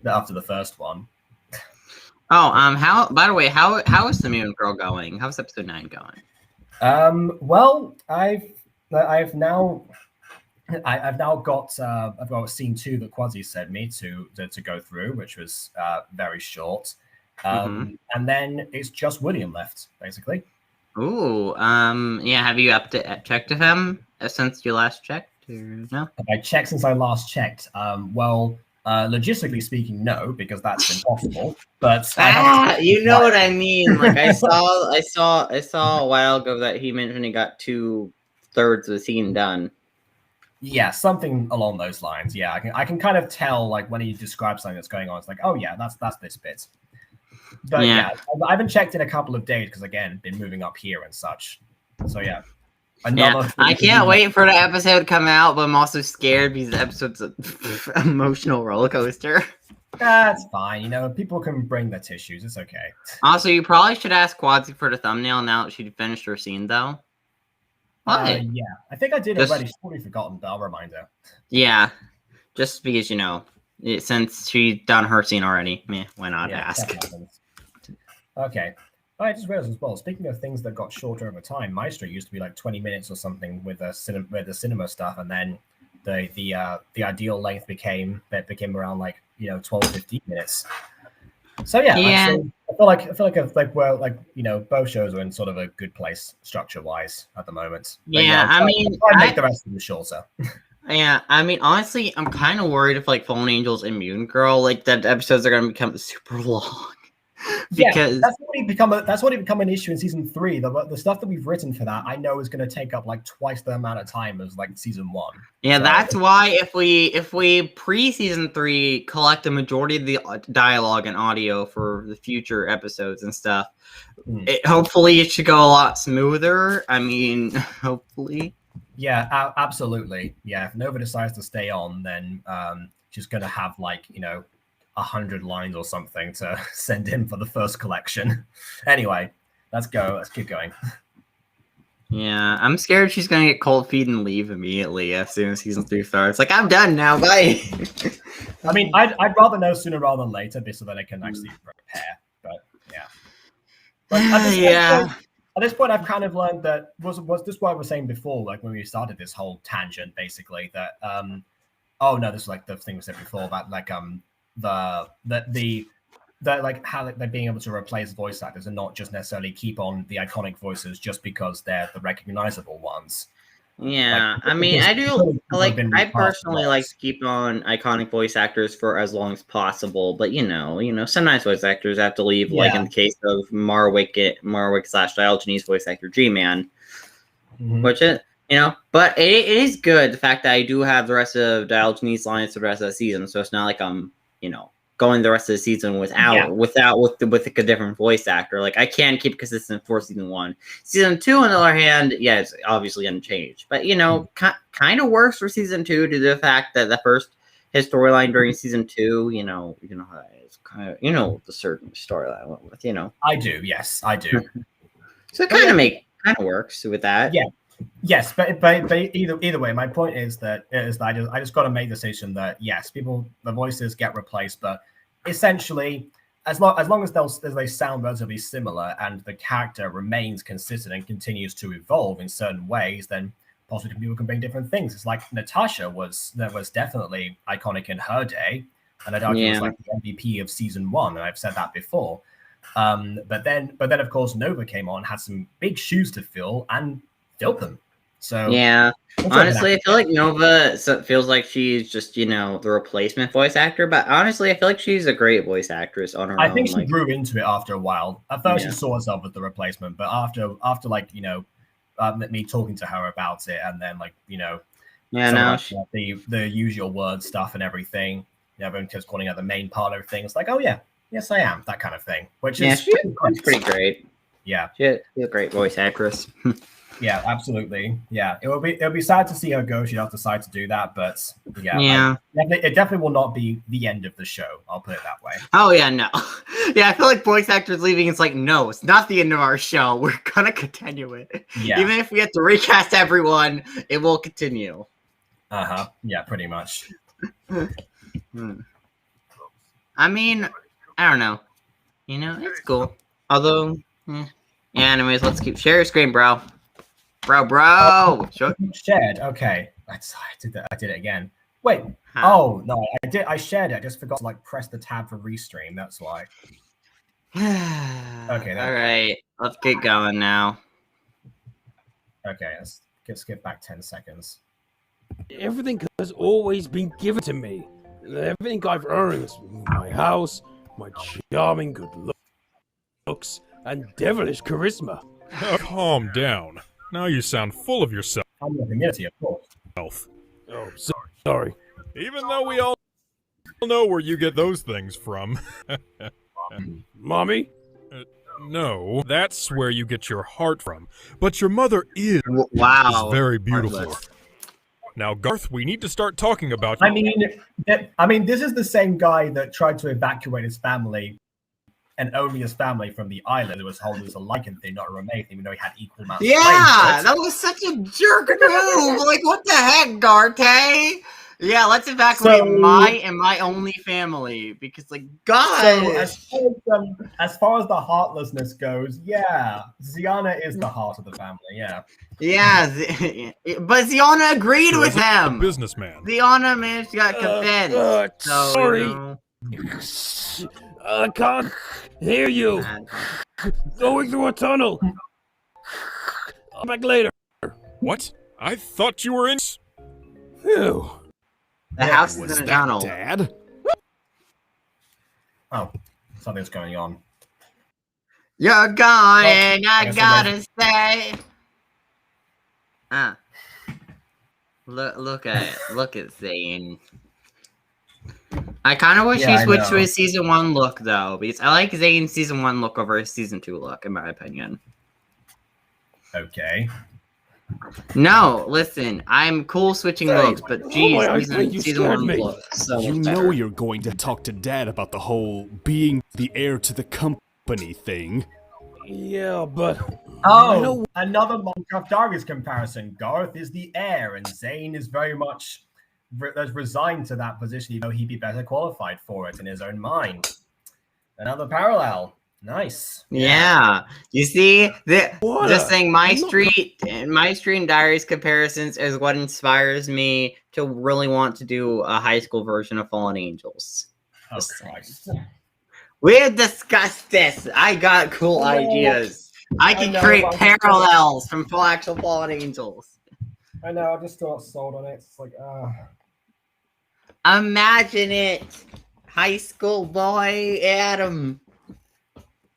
after the first one. Oh, by the way, how is the Mutant Girl going? How's episode 9 going? Well, I've now got scene 2 that Quasi sent me to go through, which was very short. And then it's just William left, basically. Ooh, yeah. Have you checked with him since you last checked? Or no? Have I checked since I last checked? Well, logistically speaking, no, because that's impossible. But you know what I mean. Like I saw a while ago that he mentioned he got 2/3 of the scene done. Yeah, something along those lines. Yeah, I can kind of tell, like, when he describes something that's going on, it's like, oh yeah, that's this bit. But yeah, I haven't checked in a couple of days because, again, been moving up here and such. So yeah. I can't wait for the episode to come out, but I'm also scared because the episode's an emotional roller coaster. That's fine. You know, people can bring their tissues. It's okay. Also, you probably should ask Quadzi for the thumbnail now that she finished her scene, though. Yeah, I think I did already. She's probably forgotten, but I'll remind her. Yeah, just because, you know, since she's done her scene already, why not ask? Okay. I just realized as well, speaking of things that got shorter over time, MyStreet used to be like 20 minutes or something with the cinema stuff, and then the ideal length became around, like, 12, 15 minutes. So yeah. I feel like we're both shows are in sort of a good place structure wise at the moment. But I make the rest of them shorter. Yeah, I mean, honestly, I'm kind of worried if, like, Fallen Angels and Mutant Girl, like, that episodes are going to become super long. Because that's already become an issue in season 3. The stuff that we've written for that, I know, is going to take up like twice the amount of time as like season 1. Yeah, so that's why if we pre-season 3 collect the majority of the dialogue and audio for the future episodes and stuff, hopefully it should go a lot smoother. I mean, hopefully. Yeah, absolutely. Yeah, if Nova decides to stay on, then she's going to have, like, 100 lines or something to send in for the first collection. Anyway, let's go. Let's keep going. Yeah, I'm scared she's gonna get cold feet and leave immediately as soon as season 3 starts. Like, I'm done now. Bye. I mean, I'd rather know sooner rather than later, so that I can actually prepare. But yeah. But at this point, I've kind of learned that was this what I was saying before, like when we started this whole tangent, basically, that oh no, this is like the thing we said before about like the like how they're being able to replace voice actors and not just necessarily keep on the iconic voices just because they're the recognizable ones. Yeah, like, I mean, I do like. I personally like to keep on iconic voice actors for as long as possible, but you know, sometimes voice actors have to leave. Yeah. Like in the case of Marwick / Diogenes voice actor G-Man, which is, but it is good the fact that I do have the rest of Diogenes lines for the rest of the season, so it's not like I'm going the rest of the season with a different voice actor. Like, I can keep consistent for season 1. Season 2, on the other hand, yeah, it's obviously unchanged. But, kind of works for season 2 due to the fact that his storyline during season 2, it's kind of, the certain storyline I went with, I do, yes, I do. So it kind of works with that. Yeah. Yes, but either way, my point is that I just got to make the decision that yes, the voices get replaced, but essentially, as long as they sound relatively similar and the character remains consistent and continues to evolve in certain ways, then possibly people can bring different things. It's like Natasha was definitely iconic in her day, and I'd argue was like the MVP of season 1, and I've said that before. But then of course Nova came on, had some big shoes to fill, and filled them. So yeah, honestly, I feel like Nova feels like she's just the replacement voice actor, but honestly, I feel like she's a great voice actress on her own. I think she grew into it after a while. At first, she saw herself as the replacement, but after like me talking to her about it, and then the usual word stuff and everything, everyone keeps calling her the main part of things. Like, oh yeah, yes I am, that kind of thing. Which is she's pretty great. Yeah, she's a great voice actress. Yeah, absolutely. Yeah, it'll be sad to see her go. She does decide to do that, but Yeah. it definitely will not be the end of the show. I'll put it that way. Oh yeah, no. Yeah, I feel like voice actors leaving. It's like, no, it's not the end of our show. We're gonna continue it. Yeah. Even if we have to recast everyone, it will continue. Yeah, pretty much. I mean, I don't know. You know, it's cool. Although, yeah. Anyways, let's keep share your screen, bro. Bro. Shared. Okay. I did that. I did it again. Wait. Oh no, I did. I shared it. I just forgot to like press the tab for restream. That's why. Okay. All right. Let's get going now. Okay. Let's skip back 10 seconds. Everything has always been given to me. Everything I've earned is my house, my charming good looks, and devilish charisma. Oh, calm down. Now you sound full of yourself. I'm the community, of course. Oh, sorry. Even though we all know where you get those things from. Mommy? No, that's where you get your heart from. But your mother is very beautiful. Heartless. Now, Garth, we need to start talking about you. I mean, this is the same guy that tried to evacuate his family and only his family from the island. It was told it was a lichen thing, not a remain, even though he had equal amounts of Yeah, that was such a jerk move. Like, what the heck, Garte? Yeah, let's evacuate my only family because, like, God. So as far as the heartlessness goes, yeah, Ziana is the heart of the family. Yeah. Yeah, but Ziana agreed with him. A businessman. Ziana managed to get convinced. Sorry. I can't hear you. Going through a tunnel. I'll back later. What? I thought you were in. Phew. The house is in a tunnel. Dad? Oh, something's going on. You're gone, and I gotta say. Look at Zane. I kind of wish he switched to his season 1 look though, because I like Zane's season 1 look over his season 2 look, in my opinion. Okay. No, listen, I'm cool switching looks, but geez, season 1 look. So you know you're going to talk to Dad about the whole being the heir to the company thing. Yeah, but... Oh, another Minecraft Diaries comparison. Garroth is the heir, and Zane is very much resigned to that position, even though he'd be better qualified for it in his own mind. Another parallel. Nice. Yeah. You see, just saying MyStreet and Diaries comparisons is what inspires me to really want to do a high school version of Fallen Angels. Oh, Christ. We've discussed this. I got cool ideas. I can create parallels from actual Fallen Angels. I know, I just not sold on it. It's like, imagine it. High school boy Adam.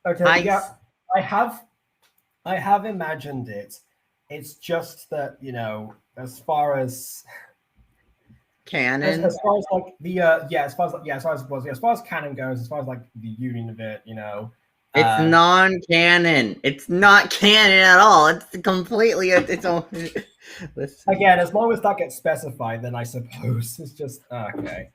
Okay, yeah, I have imagined it. It's just that, you know, as far as canon, as far as like the as far as canon goes, as far as like the union of it, you know, it's non-canon. It's not canon at all. It's completely its own. Again, as long as that gets specified, then I suppose it's just okay.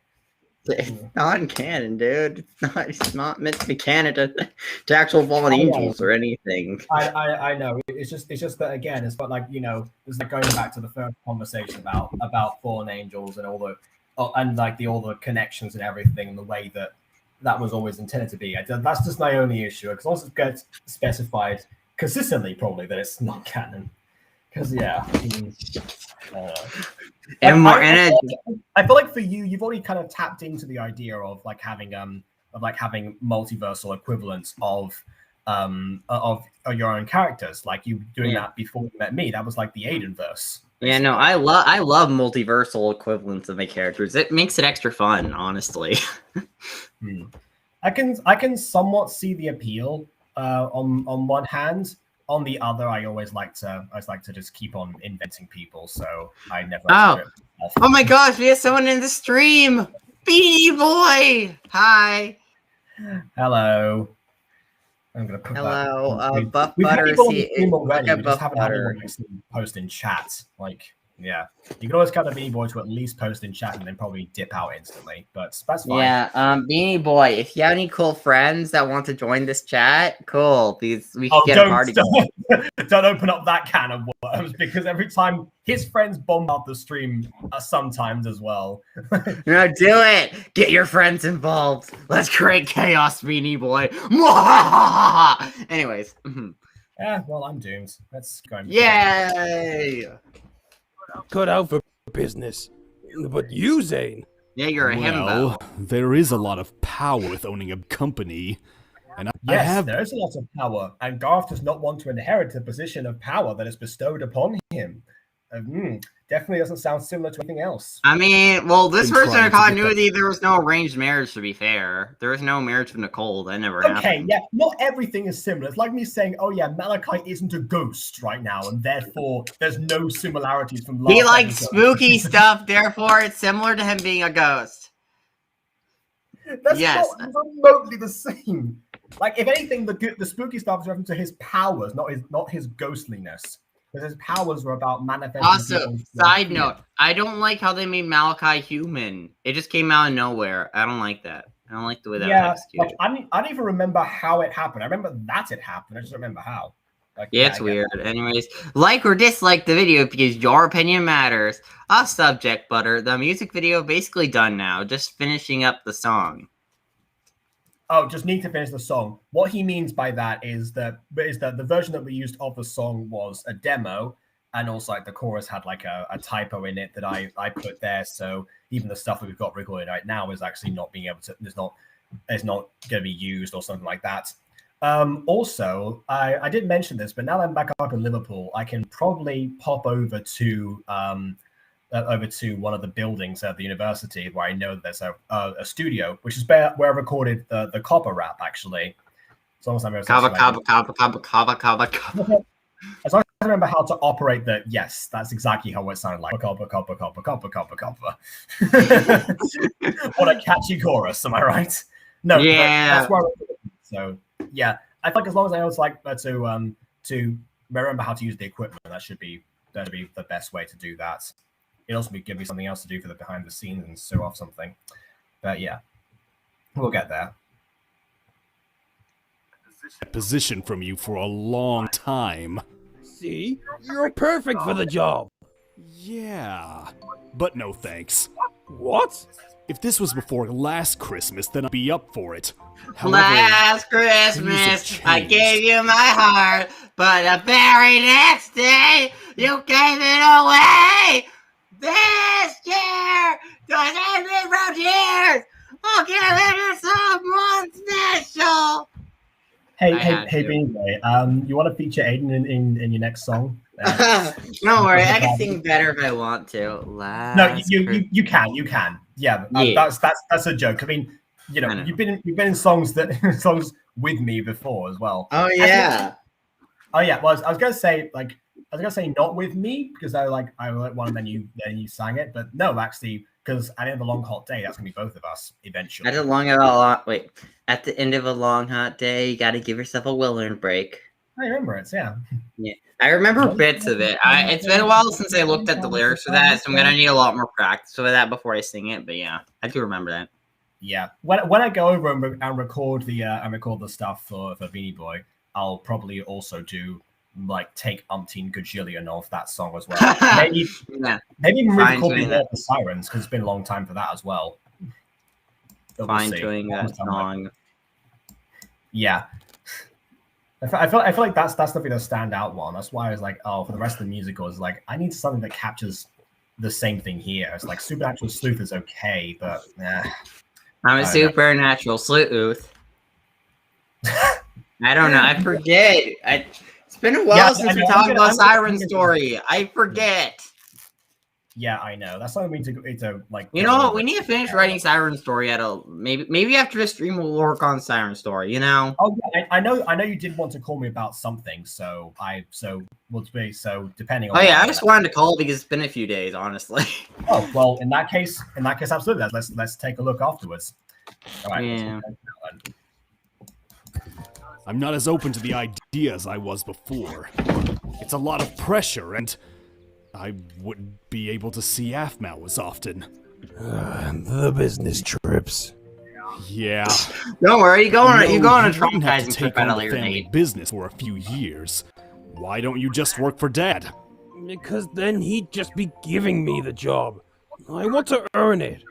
It's non-canon, dude. It's not meant to be canon to actual Fallen Angels or anything. I know. It's just that again, it's but like, you know, it's like going back to the first conversation about Fallen Angels and all the all the connections and everything, and the way that was always intended to be. That's just my only issue. Because once it gets specified consistently, probably that it's not canon. Because I feel like for you, you've already kind of tapped into the idea of having multiversal equivalents of your own characters. Like you doing that before you met me. That was like the Aidenverse. Yeah, no, I love multiversal equivalents of my characters. It makes it extra fun, honestly. I can somewhat see the appeal on one hand. On the other, I always like to just keep on inventing people, so I never. Oh my gosh, we have someone in the stream. Beanie Boy, hi. Hello. I'm gonna put Hello, that. Buff We've had Butter. people on the stream Look already. at We just Buff haven't had Butter. anyone actually post in chat. Like, yeah, you can always count on Beanie Boy to at least post in chat and then probably dip out instantly. But that's fine. Yeah, Beanie Boy, if you have any cool friends that want to join this chat, cool. These we can get a party. Don't open up that can of worms because every time his friends bombard the stream sometimes as well. No, do it. Get your friends involved. Let's create chaos, Beanie Boy. Anyways. Yeah, well, I'm doomed. Let's go. Yay! Cut out for business. But you, Zane. Yeah, you're a himbo. There is a lot of power with owning a company. And yes, there is a lot of power, and Garroth does not want to inherit a position of power that is bestowed upon him. Definitely doesn't sound similar to anything else. I mean, well, this version of continuity, there was no arranged marriage, to be fair. There was no marriage with Nicole. That never happened. Okay, yeah, not everything is similar. It's like me saying, oh yeah, Malachi isn't a ghost right now, and therefore there's no similarities from last He likes episode. spooky stuff, therefore it's similar to him being a ghost. That's yes. not remotely the same. Like, if anything, the spooky stuff is referring to his powers, not his ghostliness. Because his powers were about manifesting. Also, side note, I don't like how they made Malachi human. It just came out of nowhere. I don't like that. I don't like the way that was executed. Like, I don't even remember how it happened. I remember that it happened. I just don't remember how. Like, yeah, it's weird. Anyways, like or dislike the video because your opinion matters. Off subject, Butter. The music video basically done now. Just finishing up the song. Oh, just need to finish the song. What he means by that is that the version that we used of the song was a demo, and also like the chorus had like a typo in it that I put there. So even the stuff that we've got recorded right now is actually not being able to. It's not going to be used or something like that. Also, I did mention this, but now that I'm back up in Liverpool, I can probably pop over to one of the buildings at the university where I know there's a studio, which is where I recorded the copper rap, actually. As long as I remember as long as I remember how to operate the, yes, that's exactly how it sounded like. Copper. What a catchy chorus, am I right? No, yeah. That's where so yeah, I think as long as I know it's like to remember how to use the equipment, that should be the best way to do that. It also give me something else to do for the behind the scenes and show off something. But yeah, we'll get there. Position from you for a long time. See? You're perfect for the job. Yeah, but no thanks. What? If this was before last Christmas, then I'd be up for it. However, last Christmas, I gave you my heart, but the very next day, you gave it away. This year doesn't be from years. I'll give it to someone special. Hey, Beanie Boy, you want to feature Aiden in your next song? Don't worry, I can sing better if I want to. No, you can. Yeah, that's a joke. I mean, you know, you've been in songs with me before as well. Oh yeah. Well, I was gonna say not with me because I wrote one and then you sang it, but no, actually, because at the end of a long hot day, that's gonna be both of us eventually. At the end of a long hot day, you got to give yourself a Willard break. I remember it. Yeah. Yeah, I remember bits of it. It's been a while since I looked at the lyrics for that, so I'm gonna need a lot more practice with that before I sing it. But yeah, I do remember that. Yeah, when I go over and record the stuff for Beanie Boy, I'll probably also do take umpteen gajillion of that song as well. Maybe even record the Sirens because it's been a long time for that as well. Fine doing that song. Yeah. I feel like that's definitely the standout one. That's why I was like, oh, for the rest of the musicals, I need something that captures the same thing here. It's like Supernatural Sleuth is okay, but I'm a supernatural sleuth. I don't know. I forget. It's been a while since we talked about Siren Story. I forget. Yeah, I know. That's why I mean to like. You know what? We need to finish writing Siren Story at maybe after the stream we'll work on Siren Story. You know. Oh yeah, I know you did want to call me about something, so depending on. Oh yeah, I just wanted to call because it's been a few days, honestly. Oh well, in that case, absolutely. Let's take a look afterwards. All right. Yeah. I'm not as open to the idea as I was before. It's a lot of pressure, and I wouldn't be able to see Aphmau as often. The business trips. Yeah. Don't worry, you go on a wouldn't have traumatizing to trip take at on a the later family date. business for a few years. Why don't you just work for Dad? Because then he'd just be giving me the job. I want to earn it.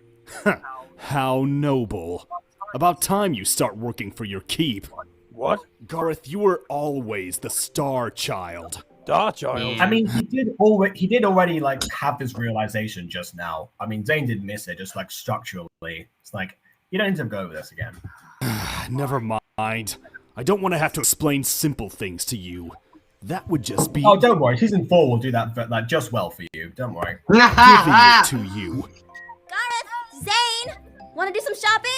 How noble. About time you start working for your keep. What? Garroth, you were always the star child. Star child? I mean, he did already like have this realization just now. I mean, Zane did miss it, just like structurally. It's like, you don't need to go over this again. Never mind. I don't want to have to explain simple things to you. That would just be... Oh, don't worry. Season 4 will do that like, just well for you. Don't worry. Giving it to you. Garroth, Zane, want to do some shopping?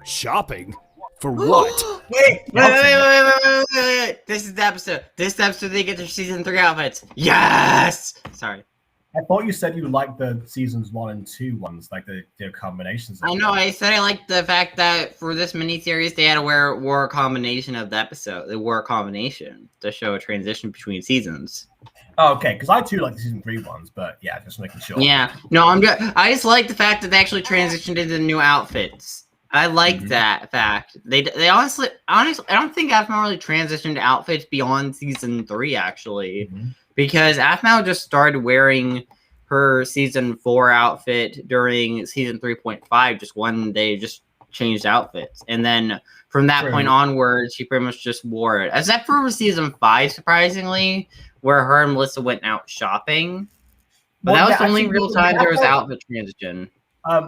Shopping? For what? Wait. This is the episode. This episode they get their season 3 outfits. Yes! Sorry. I thought you said you liked the seasons 1 and 2 ones, like the combinations. I know, I said I liked the fact that for this miniseries they had to wore a combination of the episode. They wore a combination to show a transition between seasons. Oh, okay, because I too like the season 3 ones, but yeah, just making sure. Yeah. No, I'm good. I just like the fact that they actually transitioned into new outfits. I like that fact. They honestly, I don't think Aphmau really transitioned to outfits beyond season 3 actually, because Aphmau just started wearing her season 4 outfit during season 3.5. Just one day, just changed outfits, and then from that point onwards, she pretty much just wore it, except for season 5, surprisingly, where her and Melissa went out shopping. But that was the only real time there was outfit transition.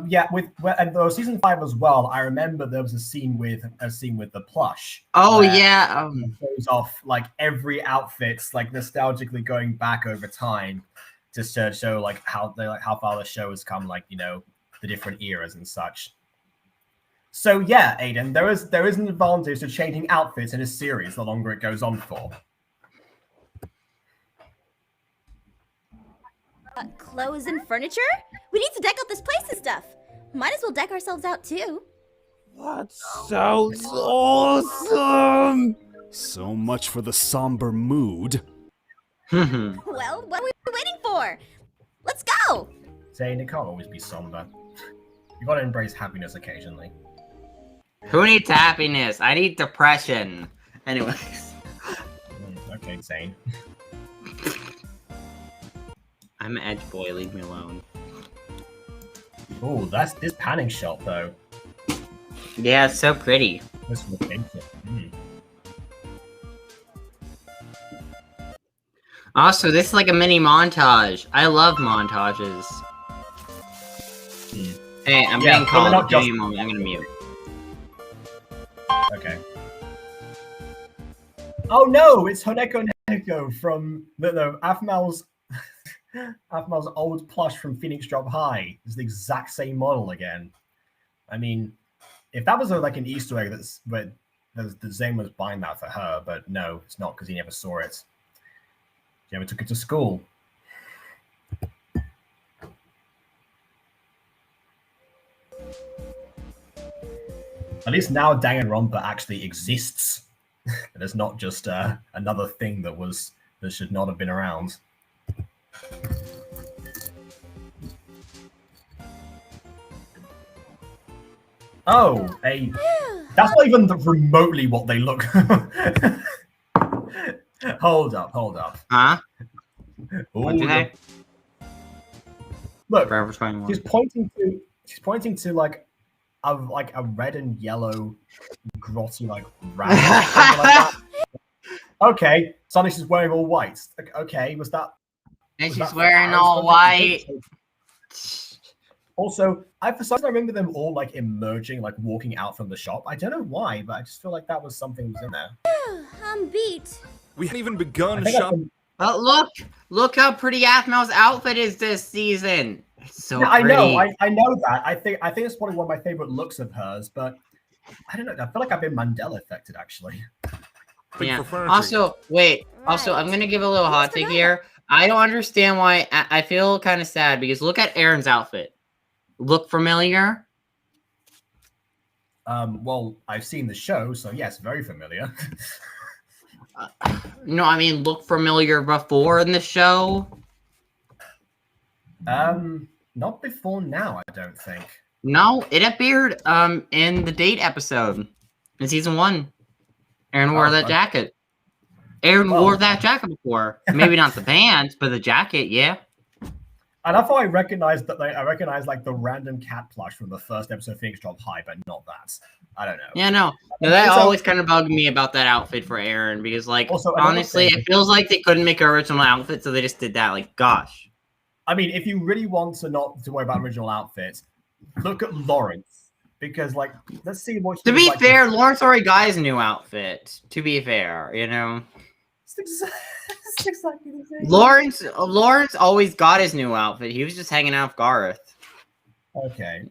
Yeah, and there was season 5 as well. I remember there was a scene with the plush. Oh yeah, shows off like every outfit's like nostalgically going back over time, just to show like how far the show has come, like, you know, the different eras and such. So yeah, Aiden, there is an advantage to changing outfits in a series the longer it goes on for. Clothes and furniture? We need to deck out this place and stuff. Might as well deck ourselves out too. That sounds awesome! So much for the somber mood. Well, what are we waiting for? Let's go! Zane, it can't always be somber. You gotta embrace happiness occasionally. Who needs happiness? I need depression. Anyways. Okay, Zane. I'm an edge boy, leave me alone. Oh, that's this panning shot though. Yeah, it's so pretty. This location. Also, this is like a mini montage. I love montages. Hey, I'm getting called. Give me a moment. I'm gonna mute. Okay. Oh no, it's Honeko Neko from Aphmau's Aphmau's old plush from Phoenix Drop High. It's the exact same model again. I mean, if that was like an Easter egg, that's where the Zane was buying that for her, but no, it's not because he never saw it. He never took it to school. At least now Danganronpa actually exists. And it's not just another thing that should not have been around. Oh, that's not even remotely what they look. Hold up. Huh? Look, she's pointing to like a red and yellow grotty like rag. Like that. Okay, suddenly she's wearing all white. Okay, was that? And she's wearing all white. Also, for some reason I remember them all like emerging, like walking out from the shop. I don't know why, but I just feel like that was something that was in there. I'm beat. We haven't even begun shopping. But look how pretty Aphmau's outfit is this season. It's so I pretty. know that. I think it's probably one of my favorite looks of hers, but I don't know. I feel like I've been Mandela affected actually. Yeah. Also, wait. Also, I'm gonna give a little hot take here. I don't understand why. I feel kind of sad because look at Aaron's outfit. Look familiar? Well, I've seen the show, so yes, very familiar. No, I mean, look familiar before in the show? Not before now, I don't think. No, it appeared in the date episode in season 1. Aaron wore that jacket. Aaron wore that jacket before. Maybe not the pants, but the jacket, yeah. And I thought I recognized that. I recognized like the random cat plush from the first episode of Phoenix Drop High, but not that. I don't know. Yeah, no, that always kind of bugged me about that outfit for Aaron because, like, Also, honestly, it feels like they couldn't make an original outfit, so they just did that. Like, gosh. I mean, if you really want to not to worry about original outfits, look at Lawrence because, like, let's see what. To be fair, Lawrence already got his new outfit. To be fair, you know. It's exactly the same. Lawrence always got his new outfit. He was just hanging out with Garroth. Okay.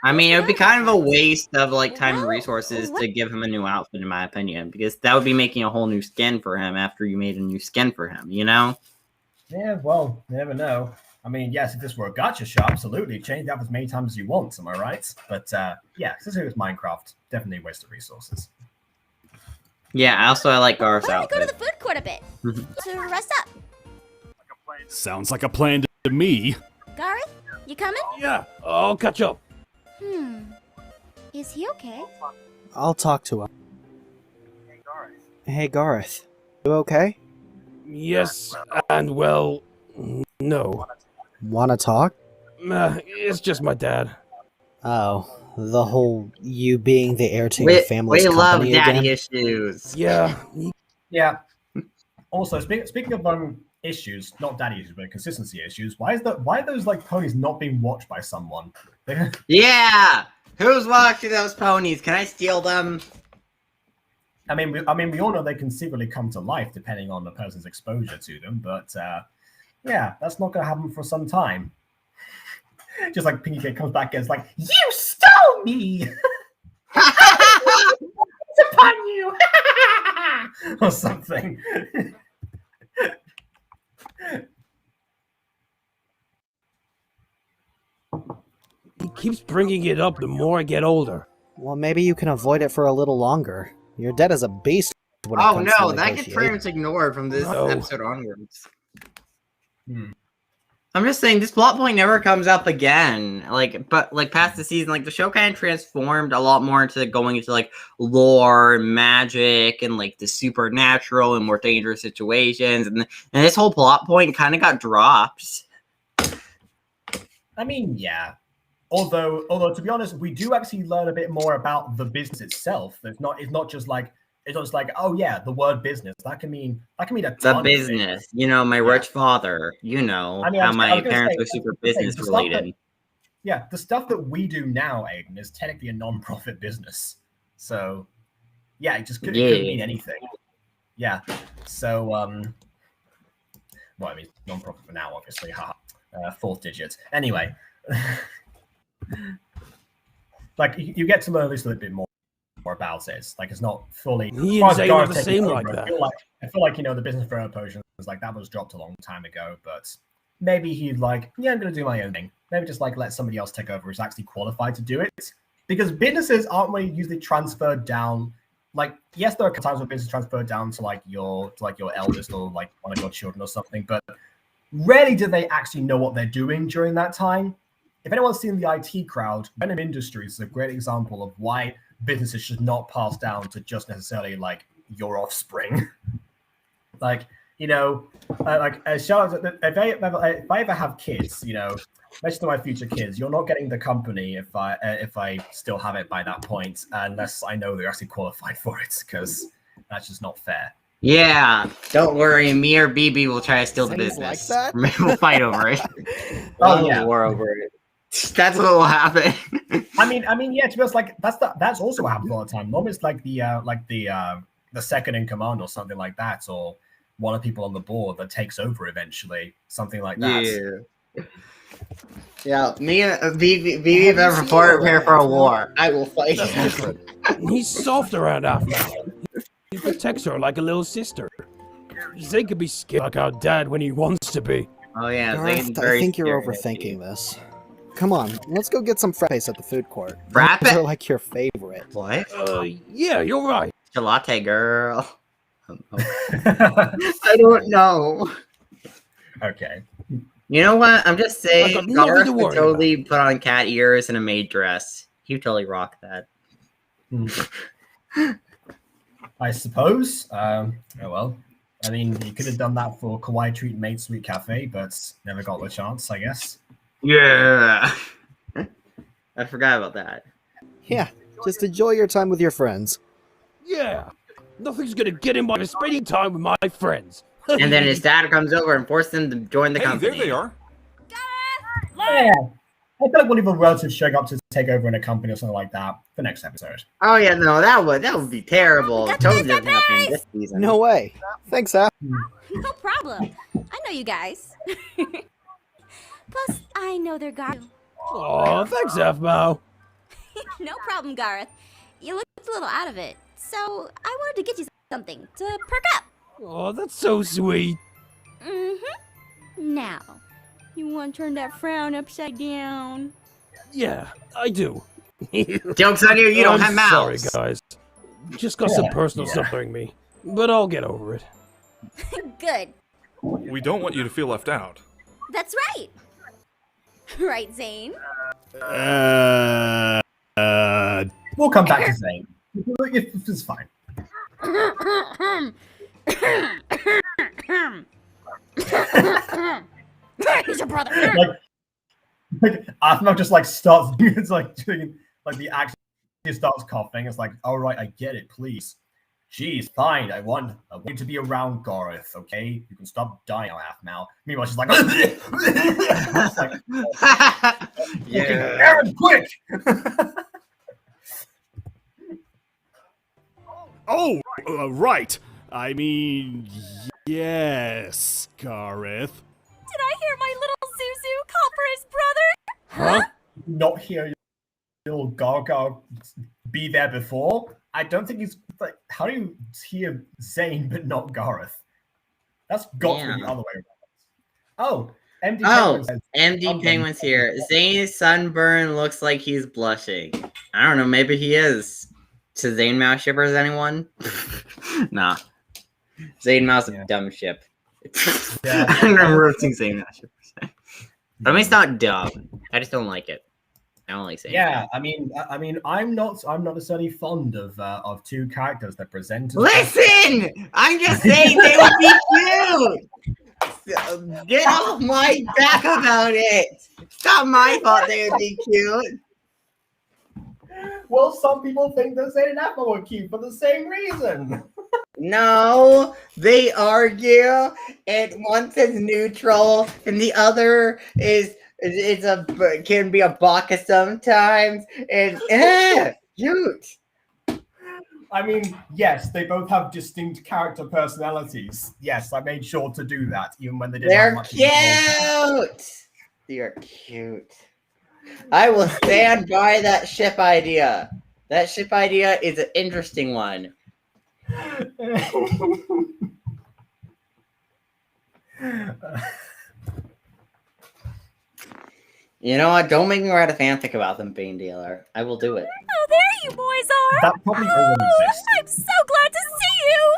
I mean, it would be kind of a waste of like time and resources to give him a new outfit, in my opinion, because that would be making a whole new skin for him after you made a new skin for him, you know? Yeah, well, you never know. I mean, yes, if this were a gacha shop, absolutely. Change that as many times as you want, am I right? But yeah, since it was Minecraft, definitely a waste of resources. Yeah, also I like Garth's Why don't we outfit. go to the food court a bit to rest up? Sounds like a plan to me. Garroth, you coming? Yeah, I'll catch up. Is he okay? I'll talk to him. Hey, Garroth. You okay? Yes, and well, no. Wanna talk? It's just my dad. Oh, the whole you being the heir to your family's we love company daddy again? issues. Yeah. Yeah. Also, speaking of issues, not daddy issues, but consistency issues. Why are those like ponies not being watched by someone? Yeah, who's watching those ponies? Can I steal them? I mean, we all know they can secretly come to life depending on the person's exposure to them, but yeah, that's not going to happen for some time. Just like Pinky Kid comes back and is like, "You stole me! It's upon you!" or something. He keeps bringing it up the more I get older. Well, maybe you can avoid it for a little longer. Your dad is a beast when it Oh comes no, to that gets pretty much ignored from this episode onwards. I'm just saying, this plot point never comes up again. But past the season, the show kind of transformed a lot more into going into lore, magic, and the supernatural and more dangerous situations, and this whole plot point kind of got dropped. I mean, yeah. Although to be honest, we do actually learn a bit more about the business itself. It's not just like oh yeah, the word business that can mean a ton The of business, things. my rich father, how my parents are super business related. The stuff that we do now, Aiden, is technically a non-profit business. So yeah, it just could mean anything. Yeah. So well, I mean, non-profit for now, obviously. Fourth digit. Anyway. You get to learn at least a little bit more about it. It's not fully. He and Zane are the same like that. I feel like the business for potions that was dropped a long time ago, but maybe he'd I'm gonna do my own thing. Maybe just let somebody else take over who's actually qualified to do it. Because businesses aren't really usually transferred down. Yes, there are times when business transferred down to your eldest or one of your children or something, but rarely do they actually know what they're doing during that time. If anyone's seen the IT crowd, Venom Industries is a great example of why businesses should not pass down to just necessarily your offspring. Shout out if I ever have kids, mention to my future kids, you're not getting the company if I still have it by that point, unless I know they're actually qualified for it, because that's just not fair. Yeah, don't worry, me or BB will try to steal the Things business. like that? We'll fight over it. War over it. That's what will happen. I mean, yeah. To be honest, that's also what happens all the time. Normally, it's the second in command or something like that, or one of the people on the board that takes over eventually, something like that. Yeah. Me and BB have prepared for a war. I will fight. He's soft around Afghan. He protects her like a little sister. Zane could be scared like our dad when he wants to be. Oh yeah, Garroth, I think you're overthinking this. Come on, let's go get some frappes at the food court. Frappe? Those are your favorite. it. What? Yeah, you're right. Latte girl. I don't know. Okay. You know what? I'm just saying, got nothing Garroth to would worry totally put on cat ears and a maid dress. He would totally rock that. I suppose. Oh well. I mean, you could have done that for Kawaii Treat Maid Sweet Cafe, but never got the chance, I guess. Yeah. I forgot about that. Yeah, just enjoy your time with your friends. Yeah, nothing's gonna get in by spending time with my friends. And then his dad comes over and forces him to join the company. There they are. Yeah. I feel like we'll leave a relative showing up to take over in a company or something like that for next episode. Oh yeah, no, that would be terrible. It totally doesn't happen this season. No way. Thanks, Af. No problem. I know you guys. Plus, I know they're Garroth. Oh, thanks, Afmo. No problem, Garroth. You looked a little out of it, so I wanted to get you something to perk up. Oh, that's so sweet. Now, you want to turn that frown upside down? Yeah, I do. Joke's on you, you don't have sorry, mouths. guys. Just got some personal stuff bothering me, but I'll get over it. Good. We don't want you to feel left out. That's right. Right, Zane? We'll come back to Zane. It's fine. He's your brother. Like Athma just like starts. It's like doing like the action. He starts coughing. It's like, all right, I get it. Please, jeez, fine. I want you to be around Garroth. Okay, you can stop dying now, Athma. Meanwhile, she's like, it's like, yeah, Aaron, quick. Oh, right. I mean, yes, Garroth. Did I hear my little Zuzu call for his brother? Huh? Not hear little Gargar be there before. I don't think he's like. How do you hear Zane but not Garroth? That's got to be the other way around. Oh, MD Penguin says, MD Penguin's here. Zane's sunburn looks like he's blushing. I don't know, maybe he is. To Zane Mouse shippers, anyone? Nah. Zane Mouse is a dumb ship. Yeah. I remember seeing Zane Mouse shippers. But I mean, it's not dumb. I just don't like it. I don't like Zane. Yeah, I mean, I'm not necessarily fond of two characters that present. Listen, I'm just saying they would be cute. Get off my back about it. It's not my fault they would be cute. Well, some people think that Zane and Apple were cute for the same reason. No, they argue, and one says neutral, and the other can be a baka sometimes, and cute. I mean, yes, they both have distinct character personalities. Yes, I made sure to do that, even when they didn't have much. Cute. They're cute. I will stand by that ship idea. That ship idea is an interesting one. You know what? Don't make me write a fanfic about them, Bane Dealer. I will do it. Oh, there you boys are! That probably already exists. I'm so glad to see you!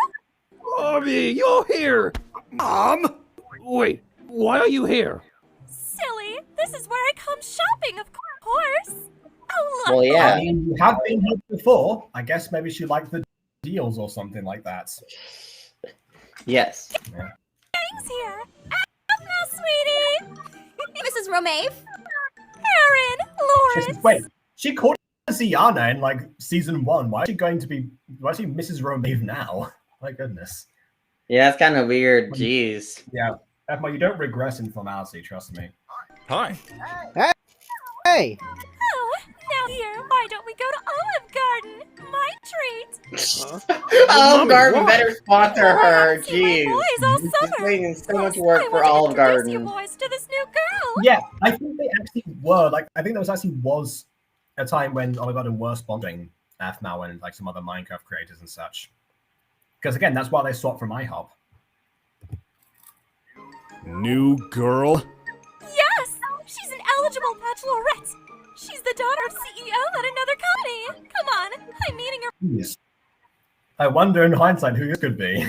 Mommy, you're here! Mom? Wait, why are you here? Silly, this is where I come shopping, of course. Oh, look! Well, yeah. I mean, you have been here before. I guess maybe she liked the deals or something like that. Yes. Yeah. Things here. Now, sweetie! Mrs. Romave? Aaron, Lawrence! Wait, she called her Ziana in like season 1. Why is she Mrs. Romave now? My goodness. Yeah, it's kind of weird. Jeez. Yeah. Emma, you don't regress in formality, trust me. Hi. Hey! Oh, now here, why don't we go to Olive Garden? My treat! Olive Garden better sponsor her. See my Jeez. boys all She's summer. putting so much Plus, work I for want to Olive introduce you Garden. boys to this new girl. Yeah, I think they actually were. Like, I think there was a time when Olive Garden were sponsoring AFMAO and like some other Minecraft creators and such. Because again, that's why they swapped from iHop. New girl? Yes, she's an eligible bachelorette. She's the daughter of CEO at another company. Come on, I'm meeting her Yes. I wonder in hindsight who this could be.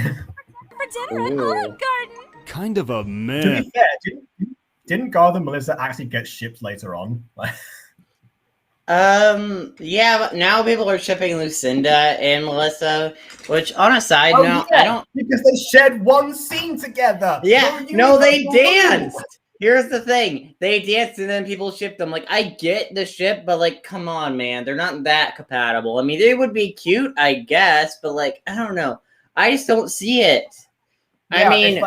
for dinner at Olive Garden. Kind of a To meh. be fair, didn't Garth and Melissa actually get shipped later on? Yeah, but now people are shipping Lucinda and Melissa, which on a side note, yeah, I don't. because they shared one scene together. Yeah, no, they danced. Here's the thing: they danced, and then people shipped them. Like, I get the ship, but like, come on, man, they're not that compatible. I mean, they would be cute, I guess, but like, I don't know. I just don't see it. Yeah, I mean,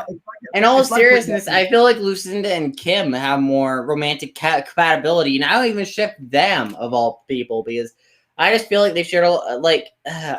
in all seriousness, like I feel like Lucinda and Kim have more romantic compatibility, and I don't even ship them of all people because I just feel like they shared I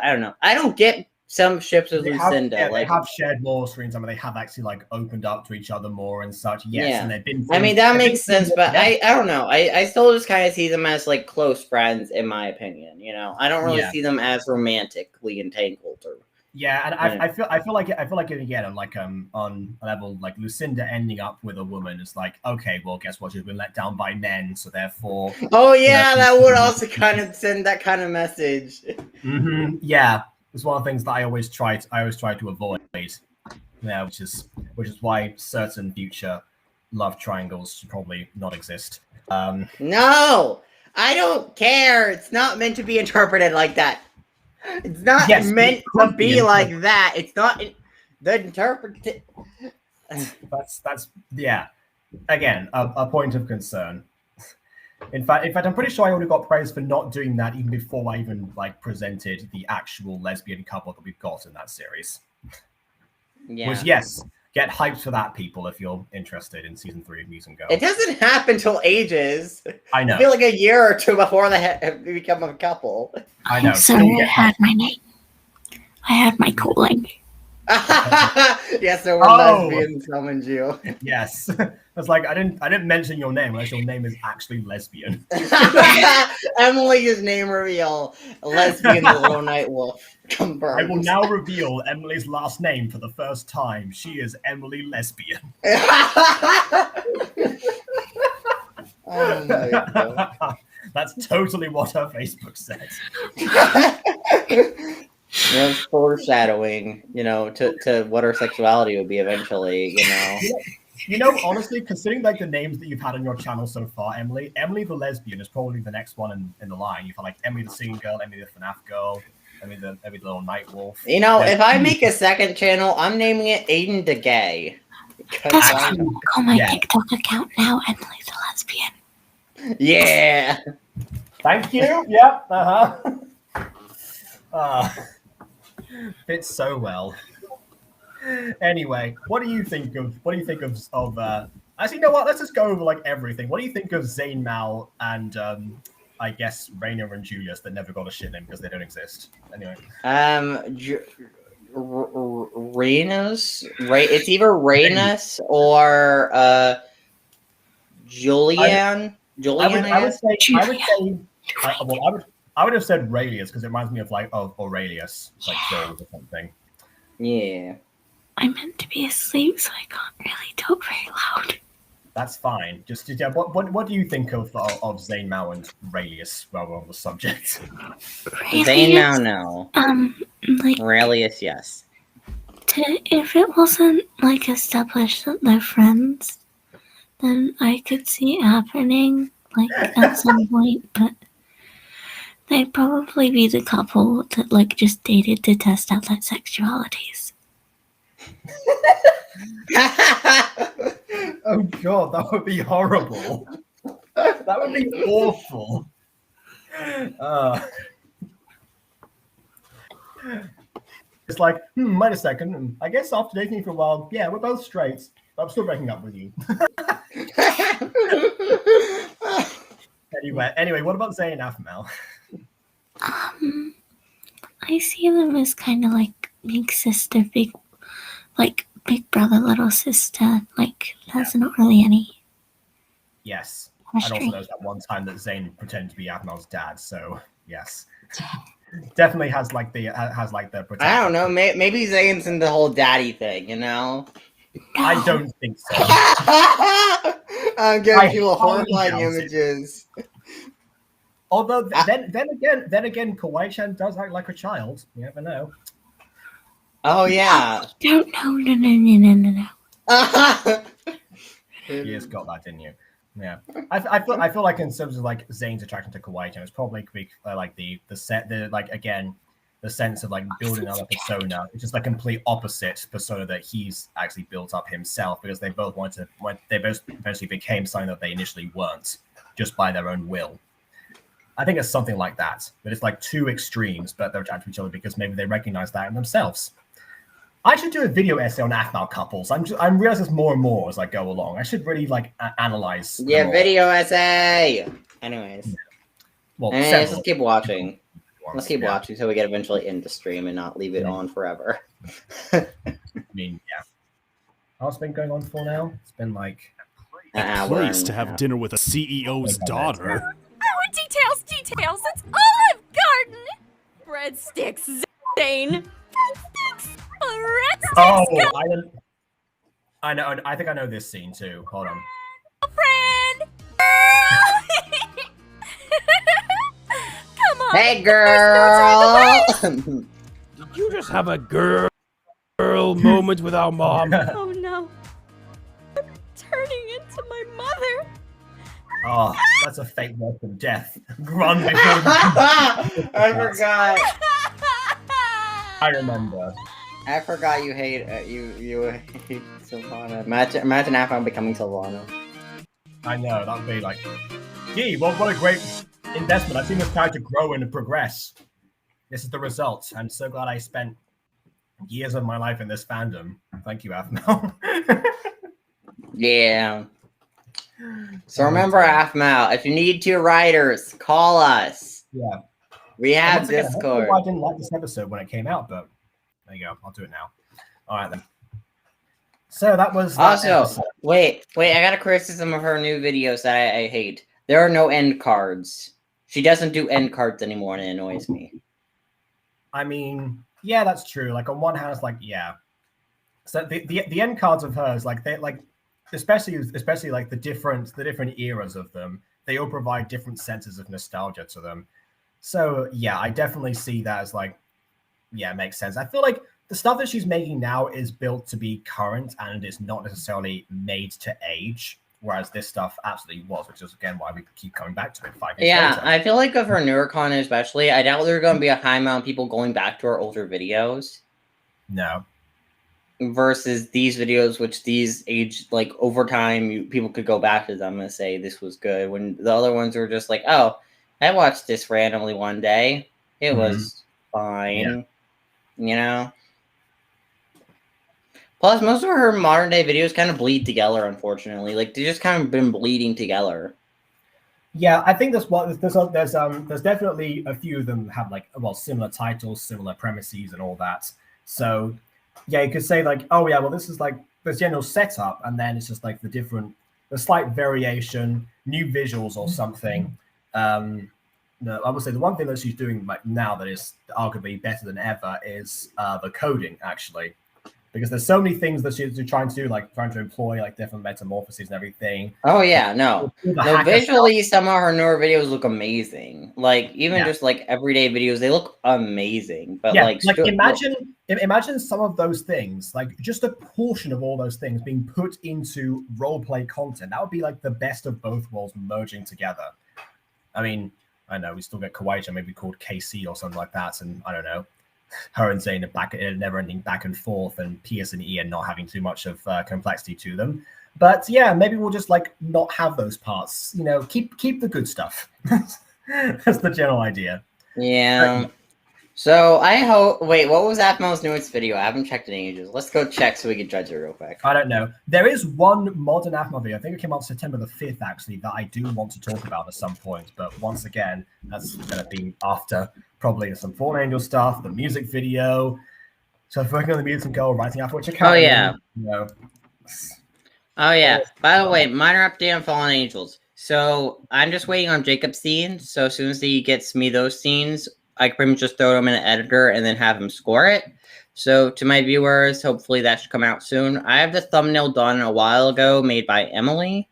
don't know. I don't get some ships with Lucinda. They have shared more screens. I mean, they have actually like opened up to each other more and such. Yes, yeah. and they've been. I mean, that makes sense, but I don't know. I still just kind of see them as like close friends, in my opinion. You know, I don't really see them as romantically entangled or. Yeah, and I feel like again on a level like Lucinda ending up with a woman is like, okay, well, guess what? She's been let down by men, so therefore. Oh yeah, that would also kind of send that kind of message. Mm-hmm. Yeah, it's one of the things that I always try to avoid. Yeah, which is why certain future love triangles should probably not exist. No, I don't care. It's not meant to be interpreted like that. It's not meant to be like that. It's not the interpretation. That's yeah. Again, a point of concern. In fact, I'm pretty sure I already got praise for not doing that even before I even like presented the actual lesbian couple that we've got in that series. Yeah. Which yes, get hyped for that, people, if you're interested in season 3 of Muse and Go. It doesn't happen till ages. I know. I feel like a year or two before they become a couple. I know. Sorry, I had my name. I had my cooling. Yes, so when lesbian summoned you. Yes. It's like I didn't mention your name unless your name is actually lesbian. Emily's name reveal. Lesbian the Little Night Wolf. Confirmed. I will now reveal Emily's last name for the first time. She is Emily Lesbian. Oh my God. That's totally what her Facebook said. It's foreshadowing, to what her sexuality would be eventually, Honestly, considering like the names that you've had on your channel so far, Emily the lesbian is probably the next one in the line. You've had like Emily the singing girl, Emily the FNAF girl, Emily the little night wolf. If I make a second channel, I'm naming it Aiden the Gay. That's what I call my TikTok account now, Emily the lesbian. Yeah. Thank you. Yep. Fits so well. Anyway, what do you think of actually, you know what? Let's just go over like everything. What do you think of Zayn Mal and I guess Raina and Julius that never got a shit name because they don't exist? Anyway. Rainus? It's either Rainus or Julian. I would have said Raelius because it reminds me of like Aurelius, like Joel or something. Yeah. I'm meant to be asleep, so I can't really talk very loud. That's fine. Just what do you think of Zayn Mal and Raelius while we're on the subject? Zayn Mal, no. Raelius, yes. If it wasn't like established that they're friends, then I could see it happening like at some point, but they'd probably be the couple that like just dated to test out their sexualities. Oh god, that would be horrible. That would be awful. It's like, wait a second. I guess after dating you for a while, yeah, we're both straight. I'm still breaking up with you. Anyway, what about Zayn and Afmel? I see them as kind of like big sister, big brother, little sister. Like, there's not really any. Yes. And also there's that one time that Zayn pretended to be Afmel's dad, so yes. Definitely has like the protection. I don't know, maybe Zayn's in the whole daddy thing, I don't think so. I'm getting people horrifying images. Although then again, Kawaii-chan does act like a child. You never know. Oh yeah. Don't know. No. You just got that, didn't you? Yeah. I feel like in terms of like Zane's attraction to Kawaii-chan, it's probably like the sense of like building another persona. It's just the complete opposite persona that he's actually built up himself, because they both eventually became something that they initially weren't, just by their own will. I think it's something like that. But it's like two extremes, but they're attracted to each other because maybe they recognize that in themselves. I should do a video essay on Aphmau couples. I'm realizing this more and more as I go along. I should really like analyze. Yeah, video essay. Anyways, well, let's keep watching. Let's keep watching so we get eventually end the stream and not leave it on forever. I mean, yeah. How's it been going on for now? It's been like a place to have dinner with a CEO's daughter. Oh, details. It's Olive Garden. Breadsticks, Zane. Breadsticks. Oh, I know. I think I know this scene too. Hold on. Friend. Come on. Hey, girl. Did you just have a girl moment with our mom? Oh no. I'm turning into my mother. Oh, that's a fake word from death. Run before I forgot. I remember. I forgot you hate you hate Sylvana. Imagine Aphmau becoming Sylvana. I know, that would be like, gee, what a great investment. I've seen this character grow and progress. This is the result. I'm so glad I spent years of my life in this fandom. Thank you, Aphmau. Yeah. So remember, Aphmau, if you need 2 writers, call us. Yeah. We have Again, Discord. I didn't like this episode when it came out, but there you go. I'll do it now. All right, then. So that was that episode. Wait, I got a criticism of her new videos that I hate. There are no end cards. She doesn't do end cards anymore, and it annoys me. I mean, yeah, that's true. Like on one hand, it's like, yeah. So the end cards of hers, like they like, especially like the different eras of them, they all provide different senses of nostalgia to them. So yeah, I definitely see that as like, yeah, it makes sense. I feel like the stuff that she's making now is built to be current and it's not necessarily made to age, whereas this stuff absolutely was, which is again why we keep coming back to it 5 years later. I feel like of her newer content especially, I doubt there are going to be a high amount of people going back to her older videos. No. Versus these videos, which these age, like over time, people could go back to them and say this was good. When the other ones were just like, oh, I watched this randomly one day. It was fine. You know? Plus, most of her modern day videos kind of bleed together, unfortunately. Like, they just kind of been bleeding together. Yeah, I think there's definitely a few of them have like, well, similar titles, similar premises and all that. So, yeah, you could say like, oh yeah, well, this is like the general setup, and then it's just like the slight variation, new visuals or something. No, I would say the one thing that she's doing like now that is arguably better than ever is the coding, actually. Because there's so many things that she's trying to do, like trying to employ like different metamorphoses and everything. Oh yeah, no, visually some of her newer videos look amazing. Like even just like everyday videos, they look amazing. But imagine some of those things, like just a portion of all those things being put into roleplay content. That would be like the best of both worlds merging together. I mean, I know we still get Kawaii, maybe called KC or something like that, and I don't know. Her and Zane are never-ending back and forth, and Pierce and Ian not having too much of complexity to them. But yeah, maybe we'll just like not have those parts. You know, keep the good stuff. That's the general idea. Yeah. So I hope. Wait, what was Aphmau's newest video? I haven't checked in ages. Let's go check so we can judge it real quick. I don't know. There is one modern Aphmau video. I think it came out September the 5th, actually, that I do want to talk about at some point. But once again, that's going to be after probably some Fallen Angel stuff, the music video. So if we're going to be some girl writing after which account. Oh yeah. You know. Oh yeah. By the way, minor update on Fallen Angels. So I'm just waiting on Jacob's scenes. So as soon as he gets me those scenes, I can pretty much just throw them in an editor and then have him score it. So to my viewers, hopefully that should come out soon. I have the thumbnail done a while ago, made by Emily.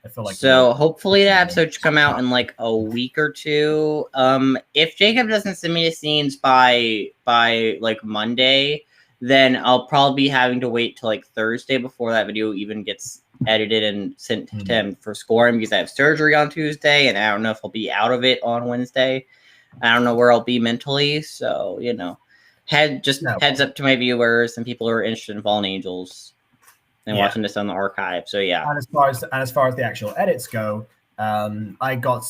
I feel like so hopefully the episode should come out in like a week or two. If Jacob doesn't send me the scenes by like Monday, then I'll probably be having to wait till like Thursday before that video even gets edited and sent to him for scoring, because I have surgery on Tuesday and I don't know if I'll be out of it on Wednesday. I don't know where I'll be mentally, so heads up to my viewers and people who are interested in Fallen Angels and watching this on the archive. So yeah. And as far as the actual edits go, I got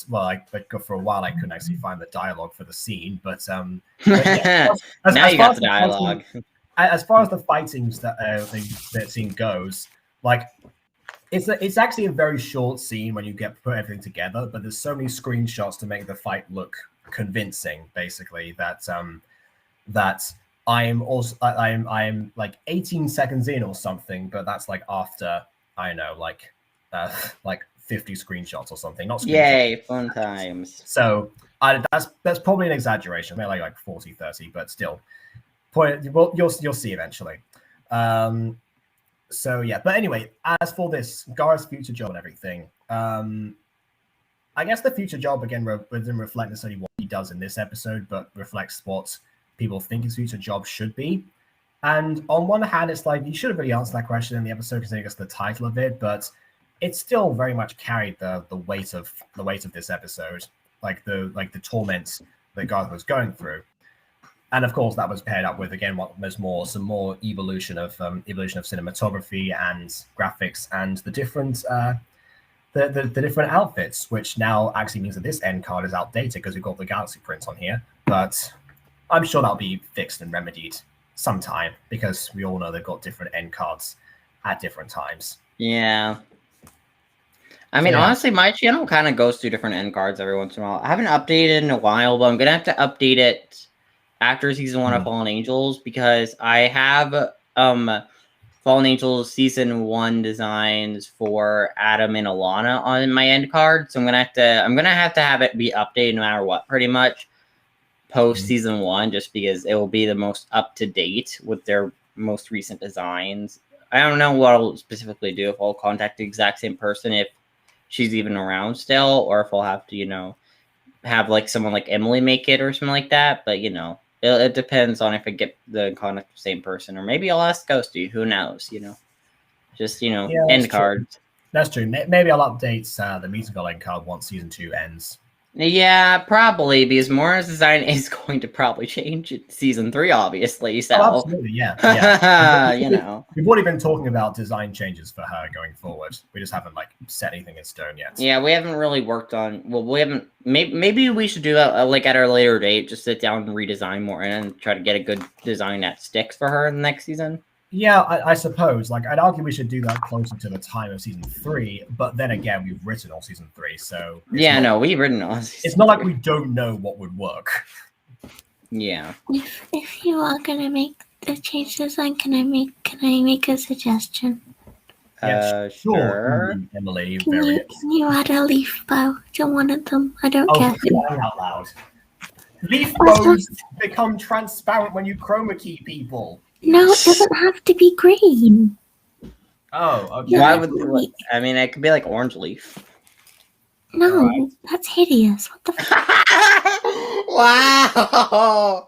for a while I couldn't actually find the dialogue for the scene, but yeah, now you got the dialogue. As far as the fightings that scene goes, like it's actually a very short scene when you put everything together, but there's so many screenshots to make the fight look convincing, basically, that I'm like 18 seconds in or something, but that's like after I don't know, like 50 screenshots or something. Not screenshots. Yay, fun times. So that's probably an exaggeration, maybe like 40, 30, but still. Well, you'll see eventually. So yeah, but anyway, as for this Garroth's future job and everything, I guess the future job again doesn't reflect necessarily what he does in this episode, but reflects what people think his future job should be. And on one hand, it's like you should have really answered that question in the episode, considering it's the title of it, but it still very much carried the weight of this episode, like the torment that Garroth was going through. And of course, that was paired up with again what was some more evolution of cinematography and graphics and the different the different outfits, which now actually means that this end card is outdated because we've got the galaxy prints on here. But I'm sure that'll be fixed and remedied sometime, because we all know they've got different end cards at different times. Yeah. I mean, honestly, my channel kind of goes through different end cards every once in a while. I haven't updated in a while, but I'm gonna have to update it after season 1 of Fallen Angels, because I have Fallen Angels season 1 designs for Adam and Alana on my end card. So I'm gonna have to have it be updated no matter what, pretty much post season 1, just because it will be the most up to date with their most recent designs. I don't know what I'll specifically do, if I'll contact the exact same person if she's even around still, or if I'll have to, have like someone like Emily make it or something like that. But it depends on if I get the contact the same person, or maybe I'll ask Ghosty. Who knows? Just end cards. That's true. Maybe I'll update the musical end card once season 2 ends. Yeah, probably, because Mora's design is going to probably change in season 3, obviously. So absolutely, yeah. We've already been talking about design changes for her going forward. We just haven't set anything in stone yet. Yeah, we haven't really worked on. Well, we haven't. Maybe we should do that at our later date. Just sit down and redesign more and try to get a good design that sticks for her in the next season. Yeah, I suppose. I'd argue we should do that closer to the time of season 3, but then again, we've written all season 3, so we've written all. It's not like we don't know what would work. Yeah. If you are gonna make the change design, can I make a suggestion? Sure. Emily, can you add a leaf bow to one of them? I don't care. Crying out loud. Leaf bows become transparent when you chroma key people. No, it doesn't have to be green. Oh, okay. Why would? I mean, it could be like orange leaf. No, that's hideous. What the Wow!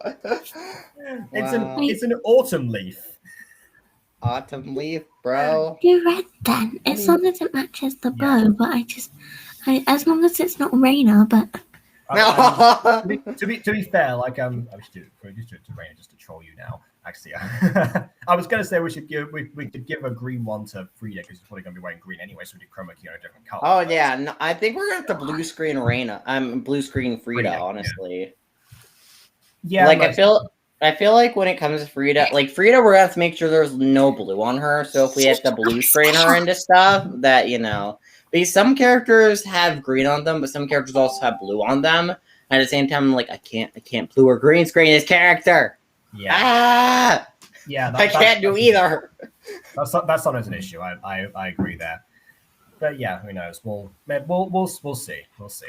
It's an autumn leaf. Autumn leaf, bro. Do red then, as long as it matches the bow. But as long as it's not Raina, but. To be fair, I should do it to Raina just to troll you now. Actually, I was going to say we could give a green one to Frida, because she's probably going to be wearing green anyway, so we do chroma key on a different color. Oh yeah, no, I think we're going to have to blue screen Raina. Blue screen Frida, honestly. Yeah, I feel like when it comes to Frida, Frida, we're going to have to make sure there's no blue on her. So if we have to blue screen her into stuff, that because some characters have green on them, but some characters also have blue on them. At the same time, I can't blue or green screen this character. Yeah. I can't do either. That's sometimes an issue. I agree there. But yeah, who knows? We'll see. We'll see.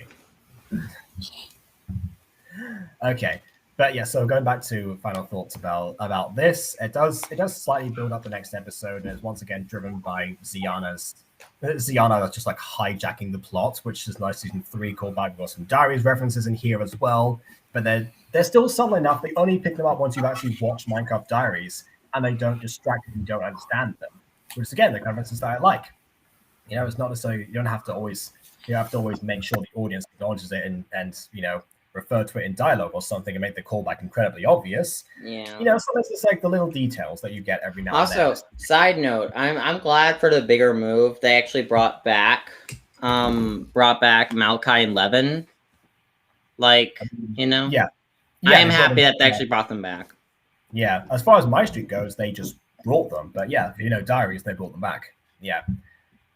Okay. But yeah, so going back to final thoughts about this, it does slightly build up the next episode, and it's once again driven by Ziana's Ziana that's just like hijacking the plot, which is nice. Season 3 callback. We've got some diaries references in here as well, but they're still subtle enough. They only pick them up once you've actually watched Minecraft Diaries, and they don't distract if you don't understand them. Which is, again, the kind of references that I like. You know, it's not necessarily you have to always make sure the audience acknowledges it and refer to it in dialogue or something and make the callback incredibly obvious. Yeah. You know, sometimes it's like the little details that you get every now and then. Also, side note, I'm glad for the bigger move. They actually brought back Malachi and Levin. Like, you know? Yeah. I am happy that they actually brought them back. Yeah. As far as MyStreet goes, they just brought them. But yeah, Diaries, they brought them back. Yeah.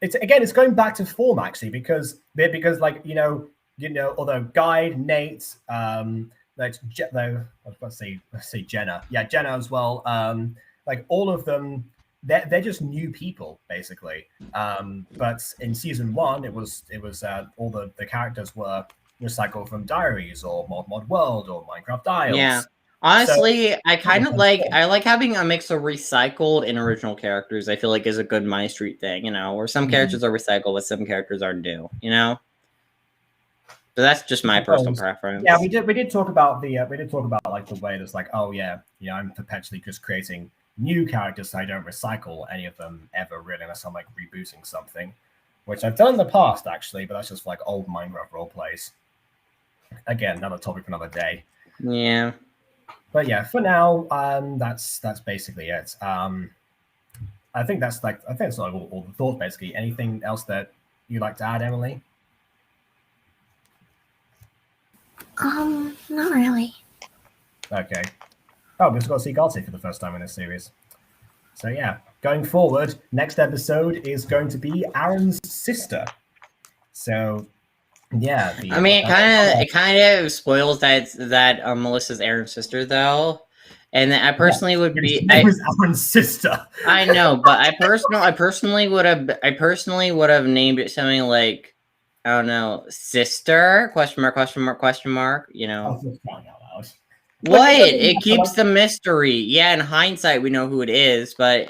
It's going back to form actually, because like, although Guide, Nate, let's say Jenna. Yeah, Jenna as well. Like all of them, they're just new people basically. But in season 1, it was all the characters were recycled from Diaries or Mod World or Minecraft Isles. Yeah. Honestly, I kind of like having a mix of recycled and original characters. I feel like is a good MyStreet thing, where some characters are recycled, but some characters are new, So that's just my personal preference. Yeah, we did talk about like the way that's like, oh yeah, I'm perpetually just creating new characters, so I don't recycle any of them ever really, unless I'm like rebooting something, which I've done in the past actually, but that's just like old Minecraft role plays. Again, another topic for another day. Yeah. But yeah, for now, that's basically it. I think that's all the thoughts basically. Anything else that you'd like to add, Emily? Not really. Okay. Oh, we've got to see Garroth for the first time in this series. So yeah, going forward, next episode is going to be Aaron's sister. So yeah, I mean, it kind of spoils that Melissa's Aaron's sister, though, and I personally would be Aaron's sister. I know, but I personally would have named it something like, I don't know, sister ? You know. What? It keeps the mystery. Yeah, in hindsight, we know who it is, but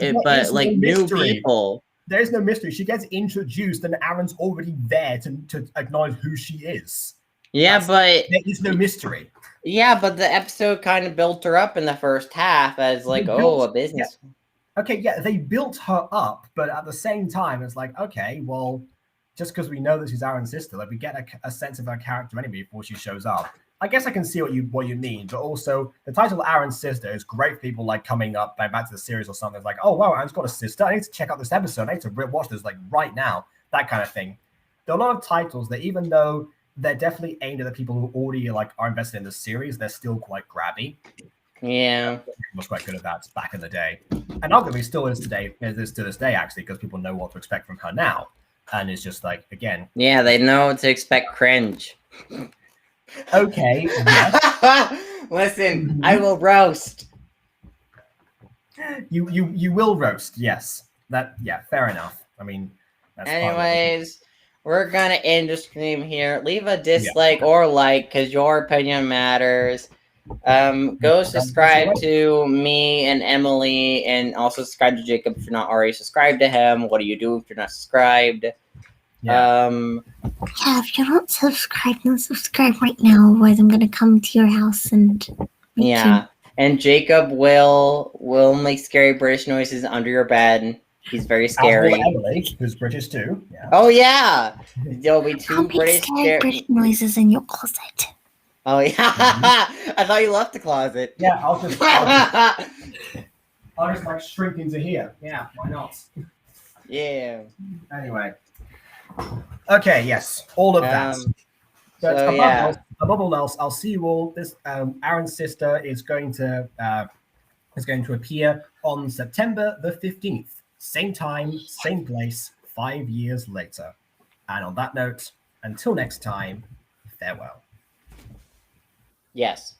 like new people. There's no mystery. She gets introduced, and Aaron's already there to acknowledge who she is. Yeah, but there is no mystery. Yeah, but the episode kind of built her up in the first half as like, a business. Yeah. Okay, yeah, they built her up, but at the same time, it's like, okay, well, just because we know that she's Aaron's sister, like we get a sense of her character anyway before she shows up. I guess I can see what you mean, but also the title Aaron's sister is great for people like coming up back to the series or something. It's like, oh wow, Aaron's got a sister. I need to check out this episode. I need to watch this like right now. That kind of thing. There are a lot of titles that, even though they're definitely aimed at the people who already like are invested in the series, they're still quite grabby. Yeah, was quite good at that back in the day, and arguably still is today. Is to this day actually, because people know what to expect from her now, and it's just like again. Yeah, they know what to expect. Cringe. Okay. Yes. Listen, I will roast. You will roast. Yes. Fair enough. I mean, that's anyways, we're gonna end the stream here. Leave a dislike or like, because your opinion matters. Go subscribe to me and Emily, and also subscribe to Jacob if you're not already subscribed to him. What do you do if you're not subscribed? Yeah, if you're not subscribed, then subscribe right now, otherwise I'm gonna come to your house and and Jacob will make scary British noises under your bed. He's very scary. Emily, who's British too. Yeah. Oh yeah, there'll be two British British noises in your closet. Oh yeah, I thought you left the closet. Yeah, I'll just like shrink into here. Yeah, why not? Yeah. Anyway. Okay, yes, all of that. But above all else, I'll see you all. This Aaron's sister is going to appear on September the 15th. Same time, same place, 5 years later. And on that note, until next time, farewell. Yes.